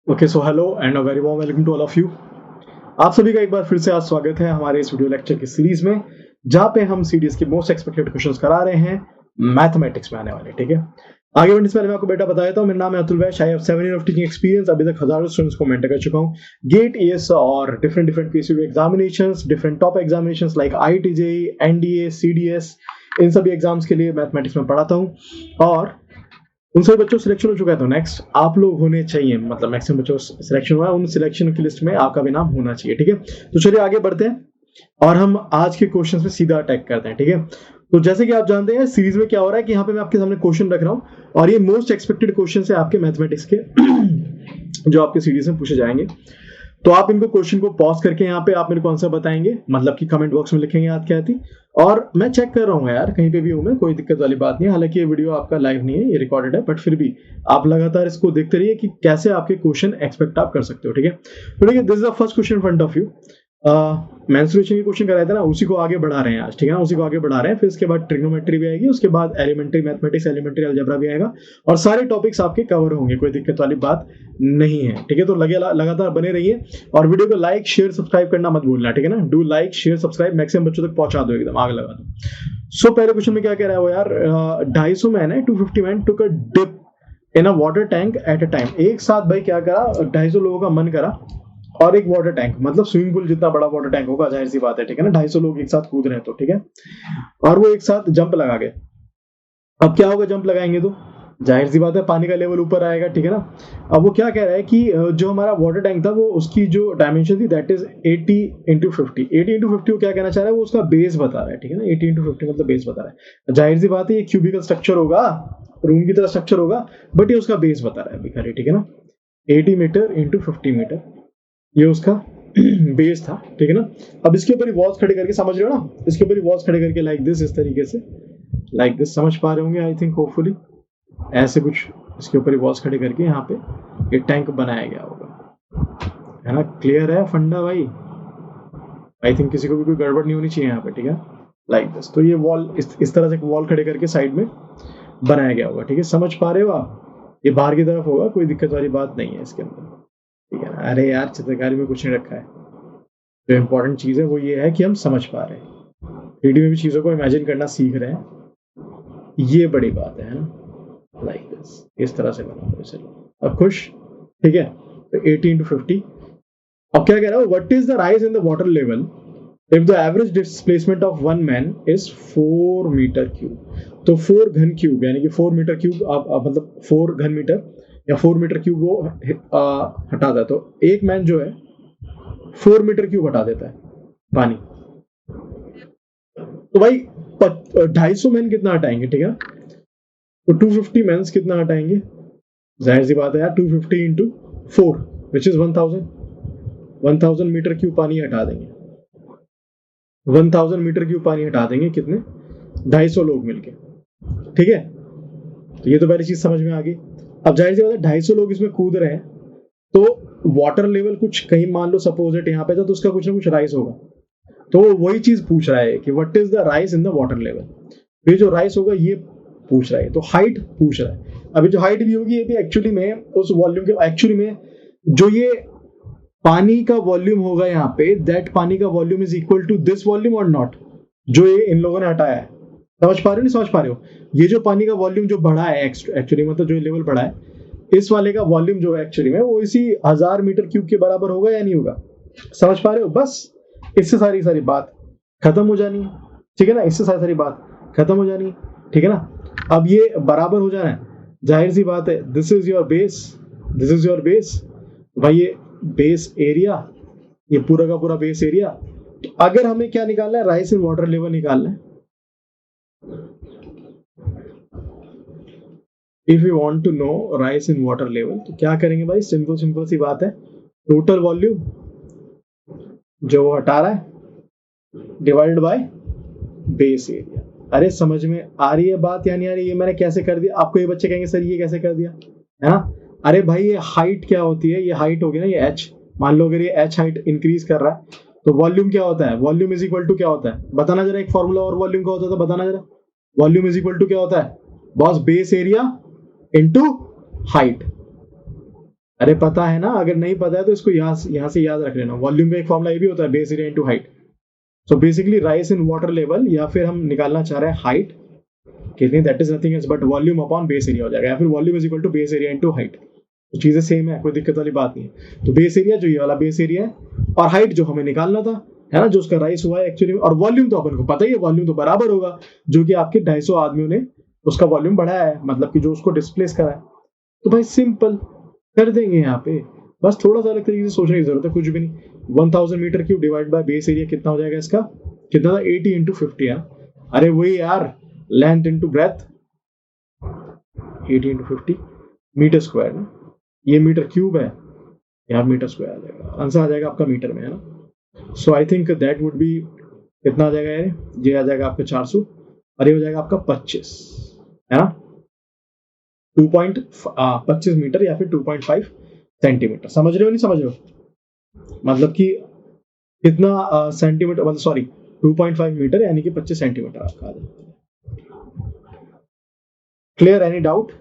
Okay so hello and a very warm welcome to all of you. आप सभी का एक बार फिर से आज स्वागत है हमारे इस वीडियो लेक्चर की सीरीज में, जहां पे हम सीरीज के मोस्ट एक्सपेक्टेड क्वेश्चंस करा रहे हैं मैथमेटिक्स में आने वाले। ठीक है, आगे बढ़ने से पहले मैं आपको बेटा बता देता हूँ, मेरा नाम है Atul Vaishya. I have 7 year of teaching experience. अभी तक हजारों स्टूडेंट्स को मेंटर कर चुका हूँ। गेट ईएस और different PSU examinations, different top examinations like IIT, NDA, CDS, इन सभी एग्जाम्स के लिए मैथमेटिक्स में पढ़ाता हूँ और उन सभी बच्चों सिलेक्शन हो चुका है। तो नेक्स्ट आप लोग होने चाहिए, मतलब मैक्सिमम बच्चों सिलेक्शन हुआ है, उन सिलेक्शन की लिस्ट में आपका भी नाम होना चाहिए। ठीक है, तो चलिए आगे बढ़ते हैं और हम आज के क्वेश्चंस में सीधा अटैक करते हैं। ठीक है, तो जैसे कि आप जानते हैं सीरीज में क्या हो रहा है कि यहाँ पे मैं आपके सामने क्वेश्चन रख रहा हूँ और ये मोस्ट एक्सपेक्टेड क्वेश्चन है आपके मैथमेटिक्स के जो आपके सीरीज में पूछे जाएंगे। तो आप इनको क्वेश्चन को पॉज करके यहाँ पे आप मेरे को आंसर बताएंगे, मतलब कि कमेंट बॉक्स में लिखेंगे याद क्या थी, और मैं चेक कर रहा हूँ यार, कहीं पे भी हूँ मैं, कोई दिक्कत वाली बात नहीं है। हालांकि ये वीडियो आपका लाइव नहीं है, ये रिकॉर्डेड है, बट फिर भी आप लगातार इसको देखते रहिए कि कैसे आपके क्वेश्चन एक्सपेक्ट आप कर सकते हो। ठीक है, तो ठीक है, this is the first question front of you. Menstruation के क्वेश्चन कराए थे ना, उसी को आगे बढ़ा रहे हैं आज। ठीक है ना, उसी को आगे बढ़ा रहे हैं। फिर इसके बाद ट्रिग्नोमेट्री भी आएगी, उसके बाद एलिमेंट्री मैथमेटिक्स, एलिमेंट्री अलजेब्रा भी आएगा और सारे टॉपिक्स आपके कवर होंगे, कोई दिक्कत वाली बात नहीं है। ठीक है, तो लगातार बने रहिए और वीडियो को लाइक शेयर सब्सक्राइब करना मत भूलना। ठीक है ना, do like share subscribe, maximum बच्चों तक पहुंचा दो, एकदम आग लगा दो। सो पहले क्वेश्चन में क्या कह रहा है वो यार, 250 मैन है, 250 man took a dip in a water tank at a time. एक साथ भाई क्या करा, 250 लोगों का मन करा और एक वाटर टैंक, मतलब स्विमिंग पूल जितना बड़ा वाटर टैंक होगा, जाहिर सी बात है। ठीक है ना, 250 लोग एक साथ कूद रहे हैं तो। ठीक है, और वो एक साथ जंप लगा गए। अब क्या होगा, जंप लगाएंगे तो जाहिर सी बात है पानी का लेवल ऊपर आएगा। ठीक है ना, अब वो क्या कह रहा है कि जो हमारा वाटर टैंक था वो उसकी जो डायमेंशन थी दैट इज 80 इंटू 50। 80 इंटू 50 क्या कहना चाह रहा है, वो उसका बेस बता रहा है। ठीक है ना, 80 इंटू 50 मतलब बेस बता रहा है। जाहिर सी बात है ये क्यूबिकल स्ट्रक्चर होगा, रूम की तरह स्ट्रक्चर होगा, बट ये उसका बेस बता रहा है भिखारी। ठीक है ना, 80 मीटर इंटू 50 मीटर ये उसका बेस था। ठीक है ना, अब इसके ऊपर ही वॉल्स खड़े करके, समझ रहे हो ना, इसके ऊपर ही वॉल्स खड़े करके लाइक दिस, इस तरीके से लाइक दिस, समझ पा रहे होंगे आई थिंक, होपफुली ऐसे कुछ इसके ऊपर ही वॉल्स खड़े करके यहाँ पे ये टैंक बनाया गया होगा। है ना, क्लियर है फंडा भाई? आई थिंक किसी को भी कोई गड़बड़ नहीं होनी चाहिए यहाँ पे। ठीक है, लाइक दिस, तो ये वॉल इस तरह से वॉल खड़े करके साइड में बनाया गया होगा। ठीक है, समझ पा रहे हो आप? ये बाहर की तरफ होगा, कोई दिक्कत वाली बात नहीं है इसके अंदर। ठीक है ना, अरे यार चित्रकारी में कुछ नहीं रखा है, जो इम्पोर्टेंट चीज है वो ये है कि हम समझ पा रहे हैं, वीडियो में भी चीजों को इमेजिन करना सीख रहे हैं, ये बड़ी बात है ना। लाइक दिस, इस तरह से बना दो। चलो अब खुश? ठीक है, तो 80 इंटू 50। अब क्या कह रहा है, what is the rise in the water level if the average displacement of one man is 4 metre cube. तो 4 घन क्यूब यानी कि 4 मीटर क्यूब, मतलब 4 घन मीटर या 4 मीटर क्यूब वो हटाता है। तो एक मैन जो है 4 मीटर क्यूब हटा देता है पानी। तो भाई 250 मैन कितना हटाएंगे? ठीक है, तो 250 मैन कितना हटाएंगे? जाहिर सी बात है यार, 250 into 4 which is 1000 metre cube पानी हटा देंगे। 1000 मीटर क्यूब पानी हटा देंगे कितने? 250 लोग मिलके। ठीक है, तो ये तो पहली चीज समझ में आ गई। अब जाहिर सी बात है 250 लोग इसमें कूद रहे हैं, तो वाटर लेवल कुछ कहीं मान लो सपोज इट यहाँ पे था, तो उसका कुछ ना कुछ राइज होगा। तो वही चीज पूछ रहा है कि what is the rise in the water level. ये जो राइज होगा ये पूछ रहा है, तो हाइट पूछ रहा है। अभी जो हाइट भी होगी ये भी एक्चुअली में उस वॉल्यूम के, एक्चुअली में जो ये पानी का वॉल्यूम होगा यहाँ पे, दैट पानी का volume is equal to this volume और नॉट, जो ये इन लोगों ने हटाया है। समझ पा रहे हो नहीं समझ पा रहे हो? ये जो पानी का वॉल्यूम जो बढ़ा है एक्चुअली, मतलब जो लेवल बढ़ा है, इस वाले का वॉल्यूम जो है एक्चुअली में वो इसी 1000 मीटर क्यूब के बराबर होगा या नहीं होगा? समझ पा रहे हो? बस इससे सारी बात खत्म हो जानी है। ठीक है ना, इससे सारी बात खत्म हो जानी है। ठीक है ना, अब ये बराबर हो जाना है, जाहिर सी बात है। This is your base, this is your base भाई, ये बेस एरिया, ये पूरा का पूरा बेस एरिया। तो अगर हमें क्या निकालना है, राइज इन वाटर लेवल निकालना है। If you want to know rise in water level, तो क्या करेंगे भाई, सिंपल सी बात है, टोटल वॉल्यूम जो वो हटा रहा है डिवाइडेड बाय बेस एरिया। अरे समझ में आ रही है बात या नहीं आ रही? ये मैंने कैसे कर दिया? आपको ये बच्चे कहेंगे सर ये कैसे कर दिया, है ना? अरे भाई ये हाइट क्या होती है, ये हाइट होगी ना, ये h। मान लो अगर ये h हाइट इंक्रीज कर रहा है तो वॉल्यूम क्या होता है? वॉल्यूम इज इक्वल टू क्या होता है बताना जरा, एक फॉर्मूला और वॉल्यूम का होता था, बताना जरा। वॉल्यूम इज इक्वल टू क्या होता है boss? Base area into height. अरे पता है ना, अगर नहीं पता है तो इसको यहाँ से याद रख लेना। वॉल्यूम का एक फॉर्मूला ये भी होता है, base area into height. So basically rise in water level, या फिर हम निकालना चाह रहे हैं हाइट कितनी, that is nothing else but volume upon base area हो जाएगा, या फिर volume is equal to base area into height. तो चीजें सेम है, कोई दिक्कत वाली बात नहीं है। तो बेस एरिया जो ये वाला बेस एरिया है, और हाइट जो हमें निकालना था, है ना, जो उसका राइज हुआ है एक्चुअली, और वॉल्यूम तो अपन को पता ही है, वॉल्यूम तो बराबर होगा जो कि आपके 250 आदमियों ने उसका वॉल्यूम बढ़ाया है, मतलब कि जो उसको डिस्प्लेस करा है। तो भाई सिंपल कर देंगे यहाँ पे, बस थोड़ा सा अलग तरीके से सोचने की जरूरत है, कुछ भी नहीं। 1000 metre cube divide by base area कितना हो जाएगा इसका, कितना था, 80 इंटू 50 है। अरे वही यार, length into breadth, 80 into 50 metre square ना, ये मीटर क्यूब है, यहाँ मीटर स्क्वायर आ जाएगा, आंसर आ जाएगा आपका मीटर में, है ना। So I think that would be, कितना आ जाएगा ये आ जाएगा आपका 400, और ये हो जाएगा आपका 25, है ना, 2.25 मीटर या फिर 2.5 सेंटीमीटर। समझ रहे हो नहीं समझ रहे हो, मतलब कि कितना सेंटीमीटर, मतलब सॉरी 2.5 मीटर यानी कि 25 सेंटीमीटर आपका आ जाएगा। Clear, any doubt?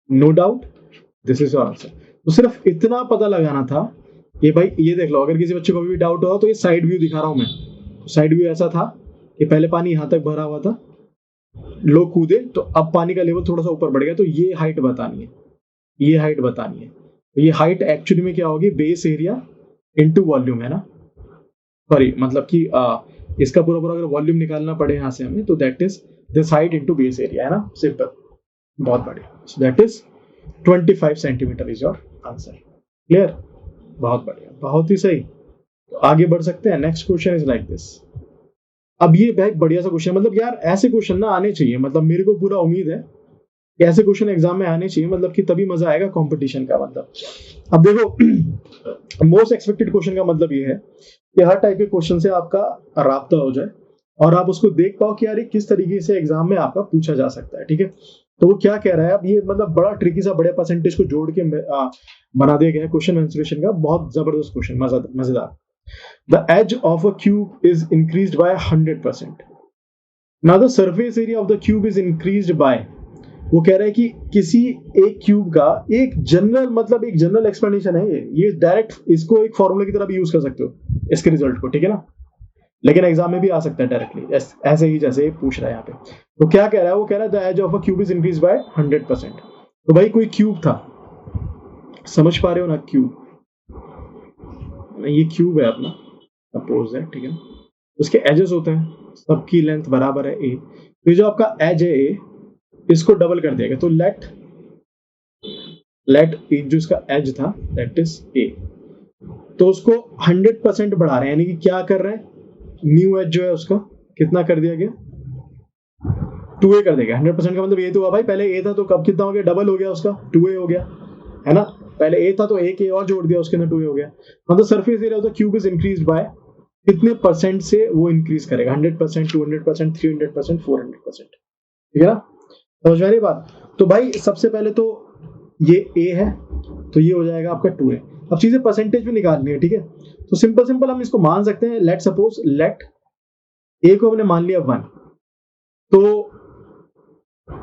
No doubt, this is your answer. तो सिर्फ इतना पता लगाना था। ये भाई ये देख लो, अगर किसी बच्चे को भी डाउट हो तो ये साइड व्यू दिखा रहा हूं मैं। साइड व्यू ऐसा था कि पहले पानी यहां तक भरा हुआ था, लोग कूदे तो अब पानी का लेवल थोड़ा सा ऊपर बढ़ गया, तो ये हाइट बतानी है, ये हाइट बतानी है। तो ये हाइट एक्चुअली में क्या होगी, बेस एरिया इनटू वॉल्यूम, है ना, सॉरी मतलब कि इसका पूरा पूरा अगर वॉल्यूम निकालना पड़े यहाँ से हमें, तो that is this height into base area, है ना, सिंपल, बहुत बढ़िया। सो that is 25 centimetre is your answer. Clear, बहुत बढ़िया, बहुत ही सही। तो आगे बढ़ सकते हैं। Next question is like this. अब ये बहुत बढ़िया सा क्वेश्चन, मतलब यार ऐसे क्वेश्चन ना आने चाहिए, मतलब मेरे को पूरा उम्मीद है कि ऐसे क्वेश्चन एग्जाम में आने चाहिए, मतलब कि तभी मजा आएगा कंपटीशन का। मतलब अब देखो, मोस्ट एक्सपेक्टेड क्वेश्चन का मतलब ये है कि हर टाइप के क्वेश्चन से आपका राब्ता हो जाए और आप उसको देख पाओ कि यार किस तरीके से एग्जाम में आपका पूछा जा सकता है। ठीक है, तो वो क्या कह रहा है, अब ये मतलब बड़ा ट्रिकी सा, बड़े परसेंटेज को जोड़ के बना दिया गया है क्वेश्चन आंसरेशन का, बहुत जबरदस्त क्वेश्चन, मजेदार। The edge of a cube is increased by 100%. Now the surface area of the cube is increased by, वो कह रहा है कि किसी एक क्यूब का एक जनरल, मतलब एक जनरल एक्सप्लेनेशन है ये डायरेक्ट इसको एक फॉर्मूला की तरह भी यूज कर सकते हो इसके रिजल्ट को, ठीक है ना, लेकिन एग्जाम में भी आ सकता है डायरेक्टली ऐसे ही जैसे पूछ रहा है यहाँ पे। तो क्या कह रहा है, वो कह रहा है the edge of a cube is increase by 100%। तो भाई कोई क्यूब था, समझ पा रहे हो ना, क्यूब, ये क्यूब है अपना, सपोज है, ठीक है, उसके एजेस होते हैं, सबकी लेंथ बराबर है ए, तो जो आपका एज है ए, इसको डबल कर देगा, तो लेट जो इसका एज था दैट इज ए, तो उसको 100% बढ़ा रहे हैं, यानी कि क्या कर रहे हैं, न्यू एज जो है उसका कितना कर दिया गया, 2a कर देगा। 100% का मतलब ये तो हुआ भाई, पहले a था तो कब कितना हो गया, डबल हो गया उसका, 2a हो गया, है ना, पहले a था तो एक a और जोड़ दिया उसके अंदर 2a हो गया। मतलब surface area of the cube is increased by कितने परसेंट से वो इंक्रीज करेगा, 100%, 200%, 300%, 400%, ठीक है ना, समझ में आ रही बात। तो भाई सबसे पहले तो ये a है, तो ये हो जाएगा आपका 2a। अब चीजें परसेंटेज में निकालनी है, ठीक है, तो सिंपल हम इसको मान सकते हैं, लेट सपोज लेट a को हमने मान लिया 1, तो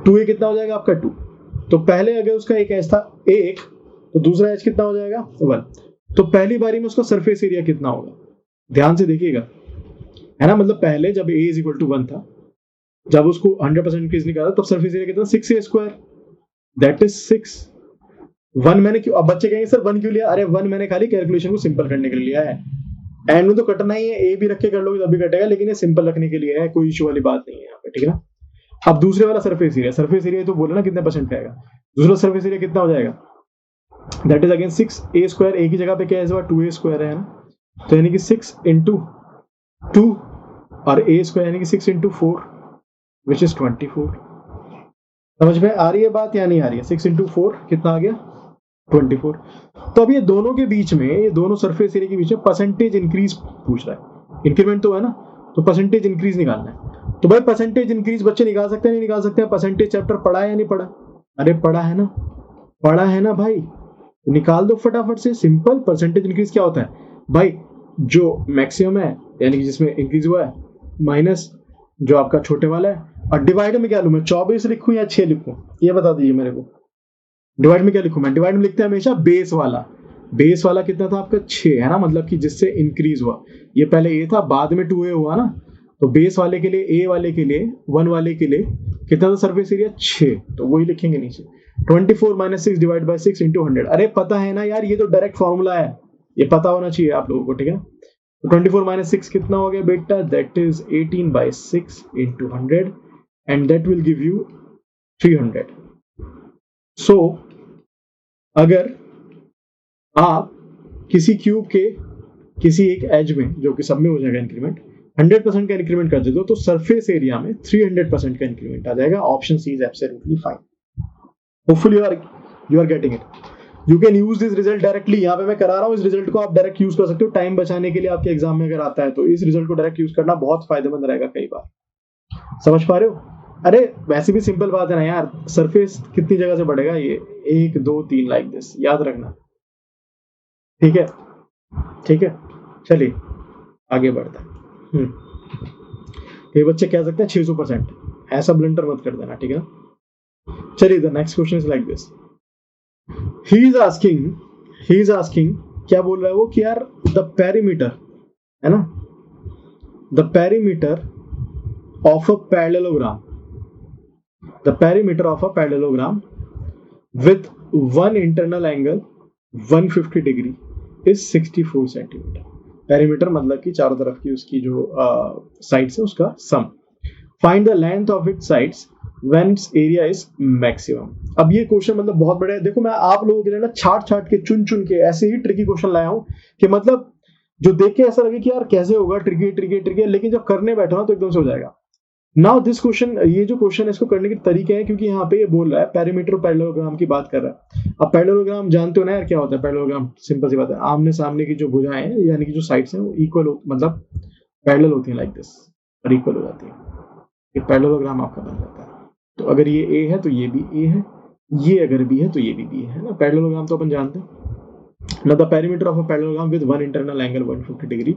2a कितना हो जाएगा आपका 2। तो पहले अगर उसका एक एज था 1, तो दूसरा एज कितना हो जाएगा 1। तो पहली बारी में उसका सरफेस एरिया कितना होगा, ध्यान से देखिएगा, है ना, मतलब पहले जब a इज इक्वल टू 1 था, जब उसको 100% इंक्रीज निकाला तब सरफेस एरिया कितना, 6a², दैट इज 6। 1 मैंने क्यों, अब बच्चे कहेंगे सर 1 क्यों लिया, अरे 1 मैंने खाली कैलकुलेशन को सिंपल करने के लिए लिया है, एंड में तो कटना ही है, ए भी रख के कर लोगे तब भी कटेगा, लेकिन ये सिंपल रखने के लिए है, कोई इशू वाली बात नहीं है यहाँ पे, ठीक है ना। अब दूसरे वाला सरफेस एरिया तो बोले ना कितने परसेंट का आएगा, दूसरा सरफेस एरिया कितना हो जाएगा, दैट इज अगेन 6a², एक ही जगह पे क्या है, 2a² है ना, तो यानी कि 6 इंटू 2 और a² यानी कि 6 इंटू 4 विच इज 24। समझ में आ रही है बात या नहीं आ रही है, 6 इंटू 4 कितना आ गया, 24। तो अब ये दोनों के बीच में, ये दोनों सरफेस एरिया के बीच में परसेंटेज इंक्रीज पूछ रहा है, इंक्रीमेंट तो है ना, तो परसेंटेज इंक्रीज निकालना है। तो भाई परसेंटेज इंक्रीज बच्चे निकाल सकते हैं नहीं निकाल सकते हैं, परसेंटेज चैप्टर पढ़ा है या नहीं पढ़ा, अरे पढ़ा है ना भाई, तो निकाल दो फटाफट से, सिंपल। परसेंटेज इंक्रीज क्या होता है भाई, जो मैक्सिमम है यानी कि जिसमें इंक्रीज हुआ है, माइनस जो आपका छोटे वाला है, और डिवाइड में क्या लूं मैं, 24 लिखूं या 6 लिखूं, ये बता दीजिए मेरे को, डिवाइड में क्या लिखूं मैं, डिवाइड में लिखते हैं हमेशा बेस वाला। बेस वाला कितना था आपका 6 है ना, मतलब कि जिससे इंक्रीज हुआ, ये पहले ए था बाद में 2a हुआ ना, तो बेस वाले के लिए ए वाले के लिए 1 वाले के लिए कितना था सरफेस एरिया 6, तो वही लिखेंगे नीचे 24 - 6 डिवाइड बाय 6 इंटू 100। अरे पता है ना यार, ये तो डायरेक्ट फॉर्मूला है, ये पता होना चाहिए आप लोगों को, ठीक है। तो 24 - 6 कितना हो गया बेटा, that is 18/6 into 100 and that will give you 300। सो अगर आप किसी क्यूब के किसी एक एज में, जो कि सब में हो जाएगा इंक्रीमेंट, 100% का इंक्रीमेंट कर देते हो तो सरफेस एरिया में 300% का इंक्रीमेंट आ जाएगा। Option C is absolutely fine. Hopefully you are getting it. You can use this result directly. यहाँ पे मैं करा रहा हूँ, इस रिजल्ट को आप डायरेक्ट यूज कर सकते हो टाइम बचाने के लिए। आपके एग्जाम में अगर आता है तो इस रिजल्ट को डायरेक्ट यूज करना बहुत फायदेमंद रहेगा कई बार। समझ पा रहे हो? अरे वैसे भी सिंपल बात है ना यार, सरफेस कितनी जगह से बढ़ेगा, ये 1 2 3 लाइक दिस, याद रखना, ठीक है। ठीक है, चलिए आगे बढ़ते हैं। ये बच्चे कह सकते हैं 600%, ऐसा ब्लंडर मत कर देना, ठीक है। चलिए the next question is like this. He is asking क्या बोल रहा है वो कि यार द पेरीमीटर है ना, the perimeter of a parallelogram, the perimeter of a parallelogram with one internal angle 150 degree is 64 centimetre. Perimeter मतलब कि चारों तरफ की उसकी जो साइड्स है उसका sum. Find the length of its sides when its area is maximum. अब ये क्वेश्चन मतलब बहुत बड़ा है। देखो मैं आप लोगों के लिए ना छाट के चुन के ऐसे ही ट्रिकी क्वेश्चन लाया हूं कि मतलब जो देख के ऐसा लगे कि यार कैसे होगा, ट्रिकी, लेकिन जब करने बैठो ना तो एकदम से हो जाएगा। नाउ दिस क्वेश्चन, ये जो क्वेश्चन है इसको करने के तरीके हैं, क्योंकि यहाँ पे ये बोल रहा है पेरीमीटर पैरेललोग्राम की बात कर रहा है। अब पैरेललोग्राम जानते हो ना यार क्या होता है। पैरेललोग्राम सिंपल सी बात है, आमने सामने की जो भुजाएं हैं यानी कि जो साइड्स हैं वो इक्वल मतलब पैरेलल होती है लाइक दिस और इक्वल हो जाती है, ये पैरेललोग्राम आपका बन जाता है। तो अगर ये ए है तो ये भी ए है, ये अगर बी है तो ये भी बी है ना। पैरेललोग्राम तो अपन जानते हैं ना। The perimeter of a parallelogram with one internal angle 150 degree.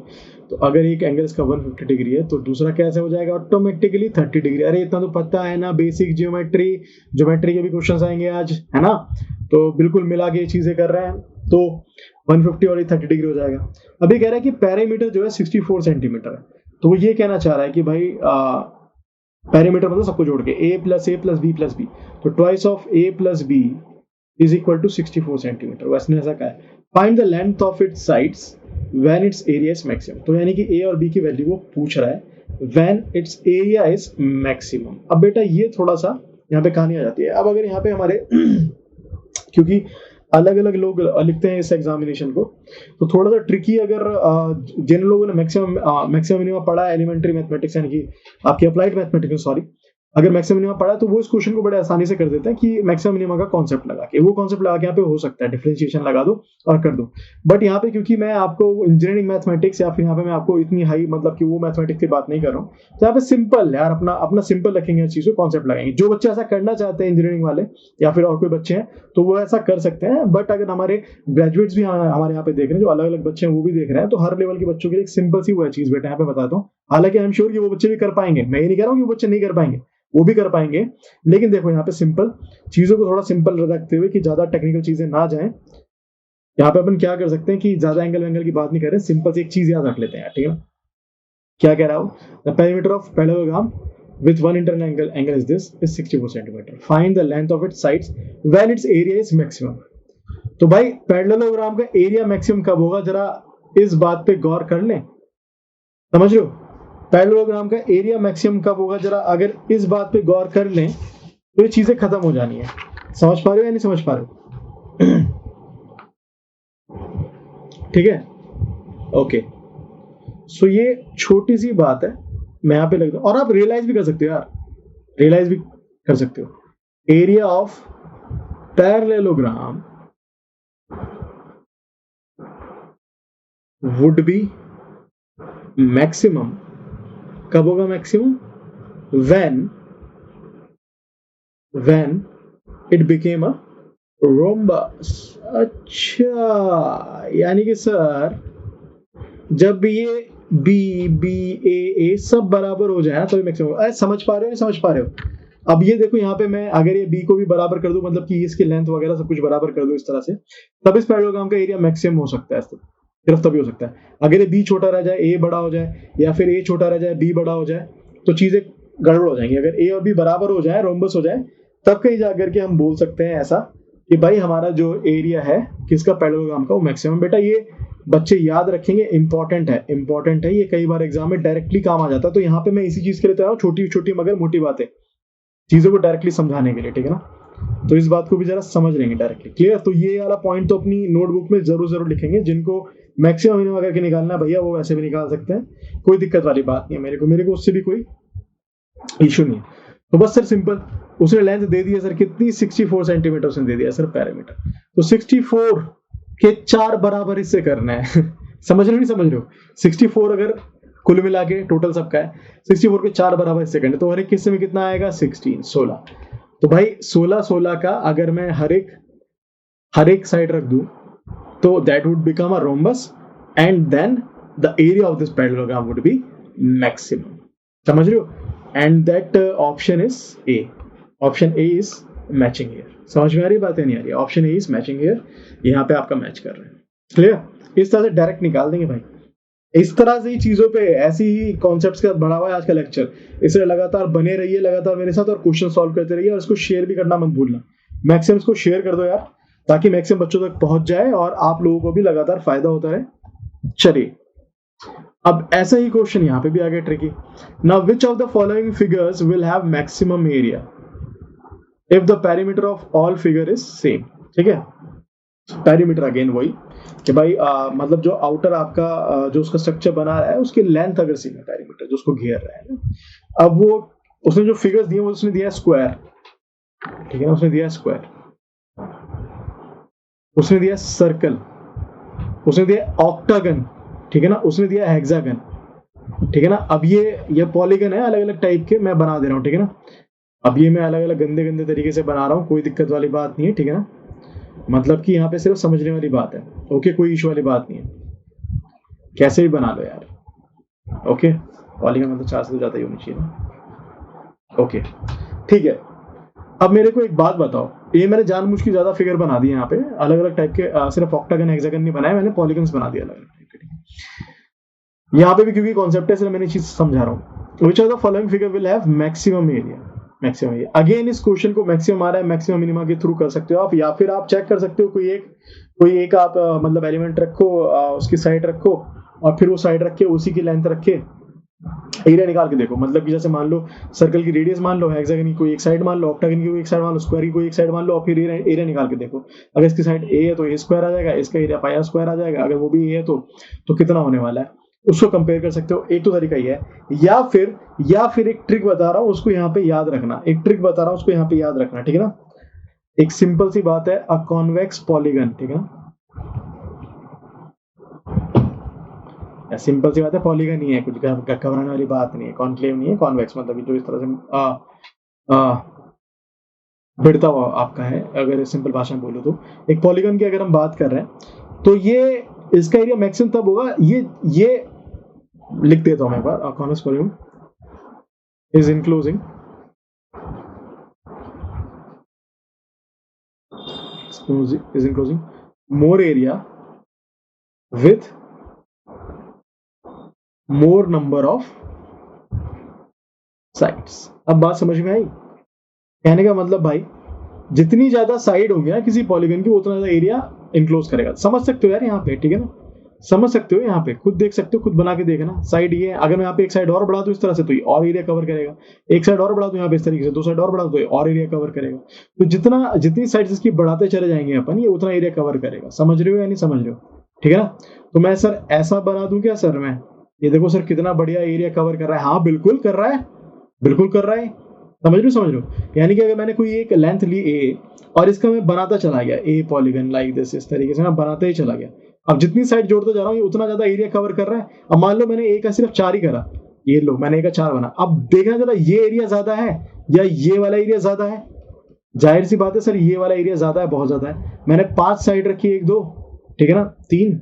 तो अगर एक एंगल इसका 150 डिग्री है तो दूसरा कैसे हो जाएगा, ऑटोमेटिकली 30 डिग्री। अरे इतना तो पता है ना, बेसिक ज्योमेट्री के भी क्वेश्चंस आएंगे आज, है ना। तो बिल्कुल मिला के चीजें कर रहे हैं, तो 150 और 30 डिग्री हो जाएगा। अभी कह रहा है कि पेरीमीटर जो है 64 सेंटीमीटर है। तो वो ये कहना चाह रहा है कि भाई पेरीमीटर मतलब सबको जोड़ के a plus b plus b, तो twice of a plus b is equal to 64 centimetre. वैसे ऐसा कहा है। Find the length of its sides when its area is maximum. तो यानी कि a और b की वैल्यू वो पूछ रहा है when its area is maximum. अब बेटा ये थोड़ा सा यहाँ पे कहानी आ जाती है। अब अगर यहाँ पे हमारे क्योंकि अलग अलग लोग लिखते हैं इस एग्जामिनेशन को, तो थोड़ा सा ट्रिकी। अगर जिन लोगों ने मैक्सिमम मिनिमम पढ़ा है एलिमेंट्री मैथमेटिक्स यानी कि आपकी अप्लाइड मैथमेटिक्स, सॉरी, अगर मैक्सिमम मिनिमम पढ़ा तो वो इस क्वेश्चन को बड़े आसानी से कर देते हैं कि मैक्सिमम मिनिमम का कॉन्सेप्ट लगा के, वो कॉन्सेप्ट लगा के यहाँ पे हो सकता है डिफरेंशिएशन लगा दो और कर दो। बट यहाँ पे क्योंकि मैं आपको इंजीनियरिंग मैथमेटिक्स या फिर यहाँ पे मैं आपको इतनी हाई मतलब कि वो मैथमेटिक्स की बात नहीं कर रहा हूँ, तो यहाँ पे सिंपल यार अपना सिंपल रखेंगे, हर चीज को कॉन्सेप्ट लगाएंगे। जो बच्चे ऐसा करना चाहते हैं इंजीनियरिंग वाले या फिर और कोई बच्चे हैं तो वो ऐसा कर सकते हैं। बट अगर हमारे ग्रेजुएट्स भी हमारे यहाँ पे देख रहे हैं, जो अलग अलग बच्चे हैं वो भी देख रहे हैं, तो हर लेवल के बच्चों के लिए एक सिंपल सी वो है चीज बेटा यहाँ पे बताता हूँ। हालांकि आई एम श्योर कि वो बच्चे भी कर पाएंगे, मैं ये नहीं कह रहा हूँ कि वो बच्चे नहीं कर पाएंगे, वो भी कर पाएंगे। लेकिन देखो यहाँ पे सिंपल चीजों को थोड़ा सिंपल रखते हुए कि ज्यादा टेक्निकल चीजें ना जाएं, यहाँ पे अपन क्या कर सकते हैं कि ज्यादा एंगल की बात नहीं कर रहे, सिंपल से एक चीज याद रख लेते हैं, ठीक है। क्या कह रहा हूँ, the perimeter of parallelogram with one internal angle is this is 64 centimeter. Find the length of its sides when its area is maximum. तो भाई पैरेललोग्राम का एरिया मैक्सिमम कब होगा, जरा इस बात पे गौर कर लें। समझ रहे हो, पैरेललोग्राम का एरिया मैक्सिमम कब होगा, जरा अगर इस बात पे गौर कर लें तो ये चीजें खत्म हो जानी है। समझ पा रहे हो या नहीं समझ पा रहे हो? ठीक है, ओके। सो ये छोटी सी बात है, मैं यहाँ पे लिख दूं, और आप रियलाइज भी कर सकते हो यार, रियलाइज भी कर सकते हो। Area of parallelogram would be maximum, कब होगा maximum, when it became a rhombus. अच्छा, यानी कि सर जब ये बी बी ए सब बराबर हो जाए तो मैक्सिमम। समझ पा रहे हो, समझ पा रहे हो? अब ये देखो यहाँ पे मैं अगर ये बी को भी बराबर कर दूं, मतलब कि इसकी लेंथ वगैरह सब कुछ बराबर कर दूं इस तरह से, तब इस पैरेललोग्राम का एरिया मैक्सिमम हो सकता है, सिर्फ तभी हो सकता है। अगर ये बी छोटा रह जाए, ए बड़ा हो जाए, या फिर ए छोटा रह जाए, बी बड़ा हो जाए, तो चीजें गड़बड़ हो जाएंगी। अगर ए और बी बराबर हो जाए, रोम्बस हो जाए, तब कहीं जाकर के हम बोल सकते हैं ऐसा कि भाई हमारा जो एरिया है किसका, पैरेललोग्राम का, वो मैक्सिमम। बेटा ये बच्चे याद रखेंगे, इंपॉर्टेंट है ये, कई बार एग्जाम में डायरेक्टली काम आ जाता है। तो यहाँ पे मैं इसी चीज के लिए तैयार हूँ, छोटी छोटी मगर मोटी बातें, चीजों को डायरेक्टली समझाने के लिए, ठीक है ना। तो इस बात को भी जरा समझ लेंगे डायरेक्टली, क्लियर। तो ये वाला पॉइंट तो अपनी नोटबुक में जरूर लिखेंगे। जिनको मैक्सिमम मिनिमम करके निकालना है भैया, वो वैसे भी निकाल सकते हैं, कोई दिक्कत वाली बात नहीं है मेरे को उससे भी कोई इशू नहीं है। तो बस सर सिंपल, उसने लेंथ दे दी है सर कितनी, 64 सेंटीमीटर उसने दे दिया सर पैरामीटर। तो 64 के 4 बराबर हिस्से करना है समझ रहे हो नहीं समझ रहे हो? 64 अगर कुल मिला के टोटल सबका है, 64 के 4 बराबर हिस्से करने, तो हर एक हिस्से में कितना आएगा, 16। तो भाई 16 का अगर मैं हर एक साइड रख दूं, तो that would become a rhombus, and then the area of this parallelogram would be maximum. समझ रहे हो? And that option is A. Option A is matching here. समझ में आ रही बात है, नहीं आ रही? Option A is matching here, यहाँ पे आपका मैच कर रहे हैं। क्लियर? इस तरह से डायरेक्ट निकाल देंगे भाई। इस तरह से ही चीजों पे, ऐसी ही कॉन्सेप्ट्स का बढ़ा हुआ है आज का लेक्चर। इसलिए लगातार बने रहिए, लगातार मेरे साथ, और क्वेश्चन सॉल्व करते रहिए, और इसको शेयर भी करना मत भूलना। मैक्सिमम को शेयर कर दो यार, ताकि मैक्सिमम बच्चों तक पहुंच जाए और आप लोगों को भी लगातार फायदा होता रहे। चलिए, अब ऐसा ही क्वेश्चन यहाँ पे भी आ गया tricky. Now which of the following figures will have maximum area if the perimeter of all figure is same. ठीक है, पेरीमीटर अगेन वही कि भाई मतलब जो आउटर आपका जो उसका स्ट्रक्चर बना रहा है, उसकी लेंथ अगर सेम है, पेरीमीटर जो उसको घेर रहा है ना। अब वो उसने जो फिगर्स दिए, वो उसने दिया स्क्वायर, ठीक है ना, उसने दिया स्क्वायर, उसने दिया सर्कल, उसने दिया ऑक्टागन, ठीक है ना, उसने दिया हेक्सागन, ठीक है ना। अब ये पॉलीगन है, अलग अलग टाइप के मैं बना दे रहा हूँ, ठीक है ना। अब ये मैं अलग अलग गंदे गंदे तरीके से बना रहा हूँ, कोई दिक्कत वाली बात नहीं है, ठीक है ना। मतलब कि यहाँ पे सिर्फ समझने वाली बात है, ओके, कोई इशू वाली बात नहीं है, कैसे भी बना लो यार, ओके। पॉलीगन मतलब 4 से तो ज्यादा ही होनी चाहिए ना, ओके ठीक है। अब मेरे को एक बात बताओ, ये मैंने जानबूझ के ज्यादा फिगर बना दिए यहाँ पे, अलग अलग टाइप के, सिर्फ ऑक्टागन हेक्सागन नहीं बनाया मैंने, पॉलीगन्स बना दिया अलग अलग टाइप के। यहाँ पे भी क्योंकि कॉन्सेप्ट है, इसलिए मैंने चीज समझा रहा हूँ। Which of the following figure will have maximum area, maximum area. Again इस क्वेश्चन को मैक्सिमम आ रहा है, मैक्सिमम मिनिमा के थ्रू कर सकते हो आप, या फिर आप चेक कर सकते हो कोई एक आप मतलब एलिमेंट रखो, उसकी साइड रखो, और फिर वो साइड रख के उसी की लेंथ रख के एरिया निकाल के देखो। मतलब कि जैसे मान लो सर्कल की रेडियस मान लो, हेक्सागन की कोई एक साइड मान लो, ऑक्टागन की कोई एक साइड मान लो, स्क्वायर की कोई एक साइड मान लो, और फिर एरिया निकाल के देखो। अगर इसकी साइड ए है तो ए स्क्वायर आ जाएगा, इसका एरिया पाई स्क्वायर आ जाएगा। अगर वो भी ए है तो कितना होने वाला है, उसको कंपेयर कर सकते हो। एक तो तरीका ये है, या फिर एक ट्रिक बता रहा हूँ, उसको यहाँ पे याद रखना। एक ट्रिक बता रहा हूँ, उसको यहाँ पे याद रखना, ठीक है ना। एक सिंपल सी बात है, अ कॉन्वेक्स पॉलीगन, ठीक है ना, सिंपल सी बात है, पॉलीगन ही है, कुछ घबराने वाली बात नहीं है। कॉन्क्लेव नहीं है, कॉन्वेक्स मतलब जो इस तरह से बढ़ता हुआ आपका है, अगर सिंपल भाषा में बोलो तो। एक पॉलीगन की अगर हम बात कर रहे हैं, तो ये इसका एरिया मैक्सिमम तब होगा, ये लिख देता हूं मैं एक बार, convex polygon is enclosing more area with more number of sides। अब बात समझ में आई? कहने का मतलब भाई, जितनी ज्यादा साइड होगी ना किसी पॉलीगन की, उतना ज्यादा एरिया इनक्लोज करेगा। समझ सकते हो यार यहाँ पे, ठीक है ना, समझ सकते हो यहाँ पे, खुद देख सकते हो, खुद बना के देखना। साइड ये है, अगर मैं यहाँ पे एक साइड और बढ़ा दूं इस तरह से, तो ये और एरिया कवर करेगा। एक साइड और बढ़ा दूं यहाँ पे इस तरीके से, 2 साइड और बढ़ा दूं, तो ये और एरिया कवर करेगा। तो जितनी साइड इसकी बढ़ाते चले जाएंगे अपन, ये उतना एरिया कवर करेगा। समझ रहे हो या नहीं समझ रहे हो? ठीक है ना। तो मैं सर ऐसा बना दूं क्या सर, मैं ये देखो सर कितना बढ़िया एरिया कवर कर रहा है। हाँ बिल्कुल कर रहा है, बिल्कुल कर रहा है। समझ रहे हो? यानी कि अगर मैंने कोई एक लेंथ ली ए, और इसका मैं बनाता चला गया ए पॉलीगन लाइक दिस, इस तरीके से मैं बनाता ही चला गया। अब जितनी साइड जोड़ता जा रहा हूँ, ये उतना ज्यादा एरिया कवर कर रहा है। अब मान लो मैंने ए का सिर्फ 4 ही करा, ये लो मैंने ए का 4 बना। अब देखना जरा, ये एरिया ज्यादा है या ये वाला एरिया ज्यादा है? जाहिर सी बात है सर, ये वाला एरिया ज्यादा है, बहुत ज्यादा है। मैंने 5 साइड रखी, 1 2, ठीक है ना, 3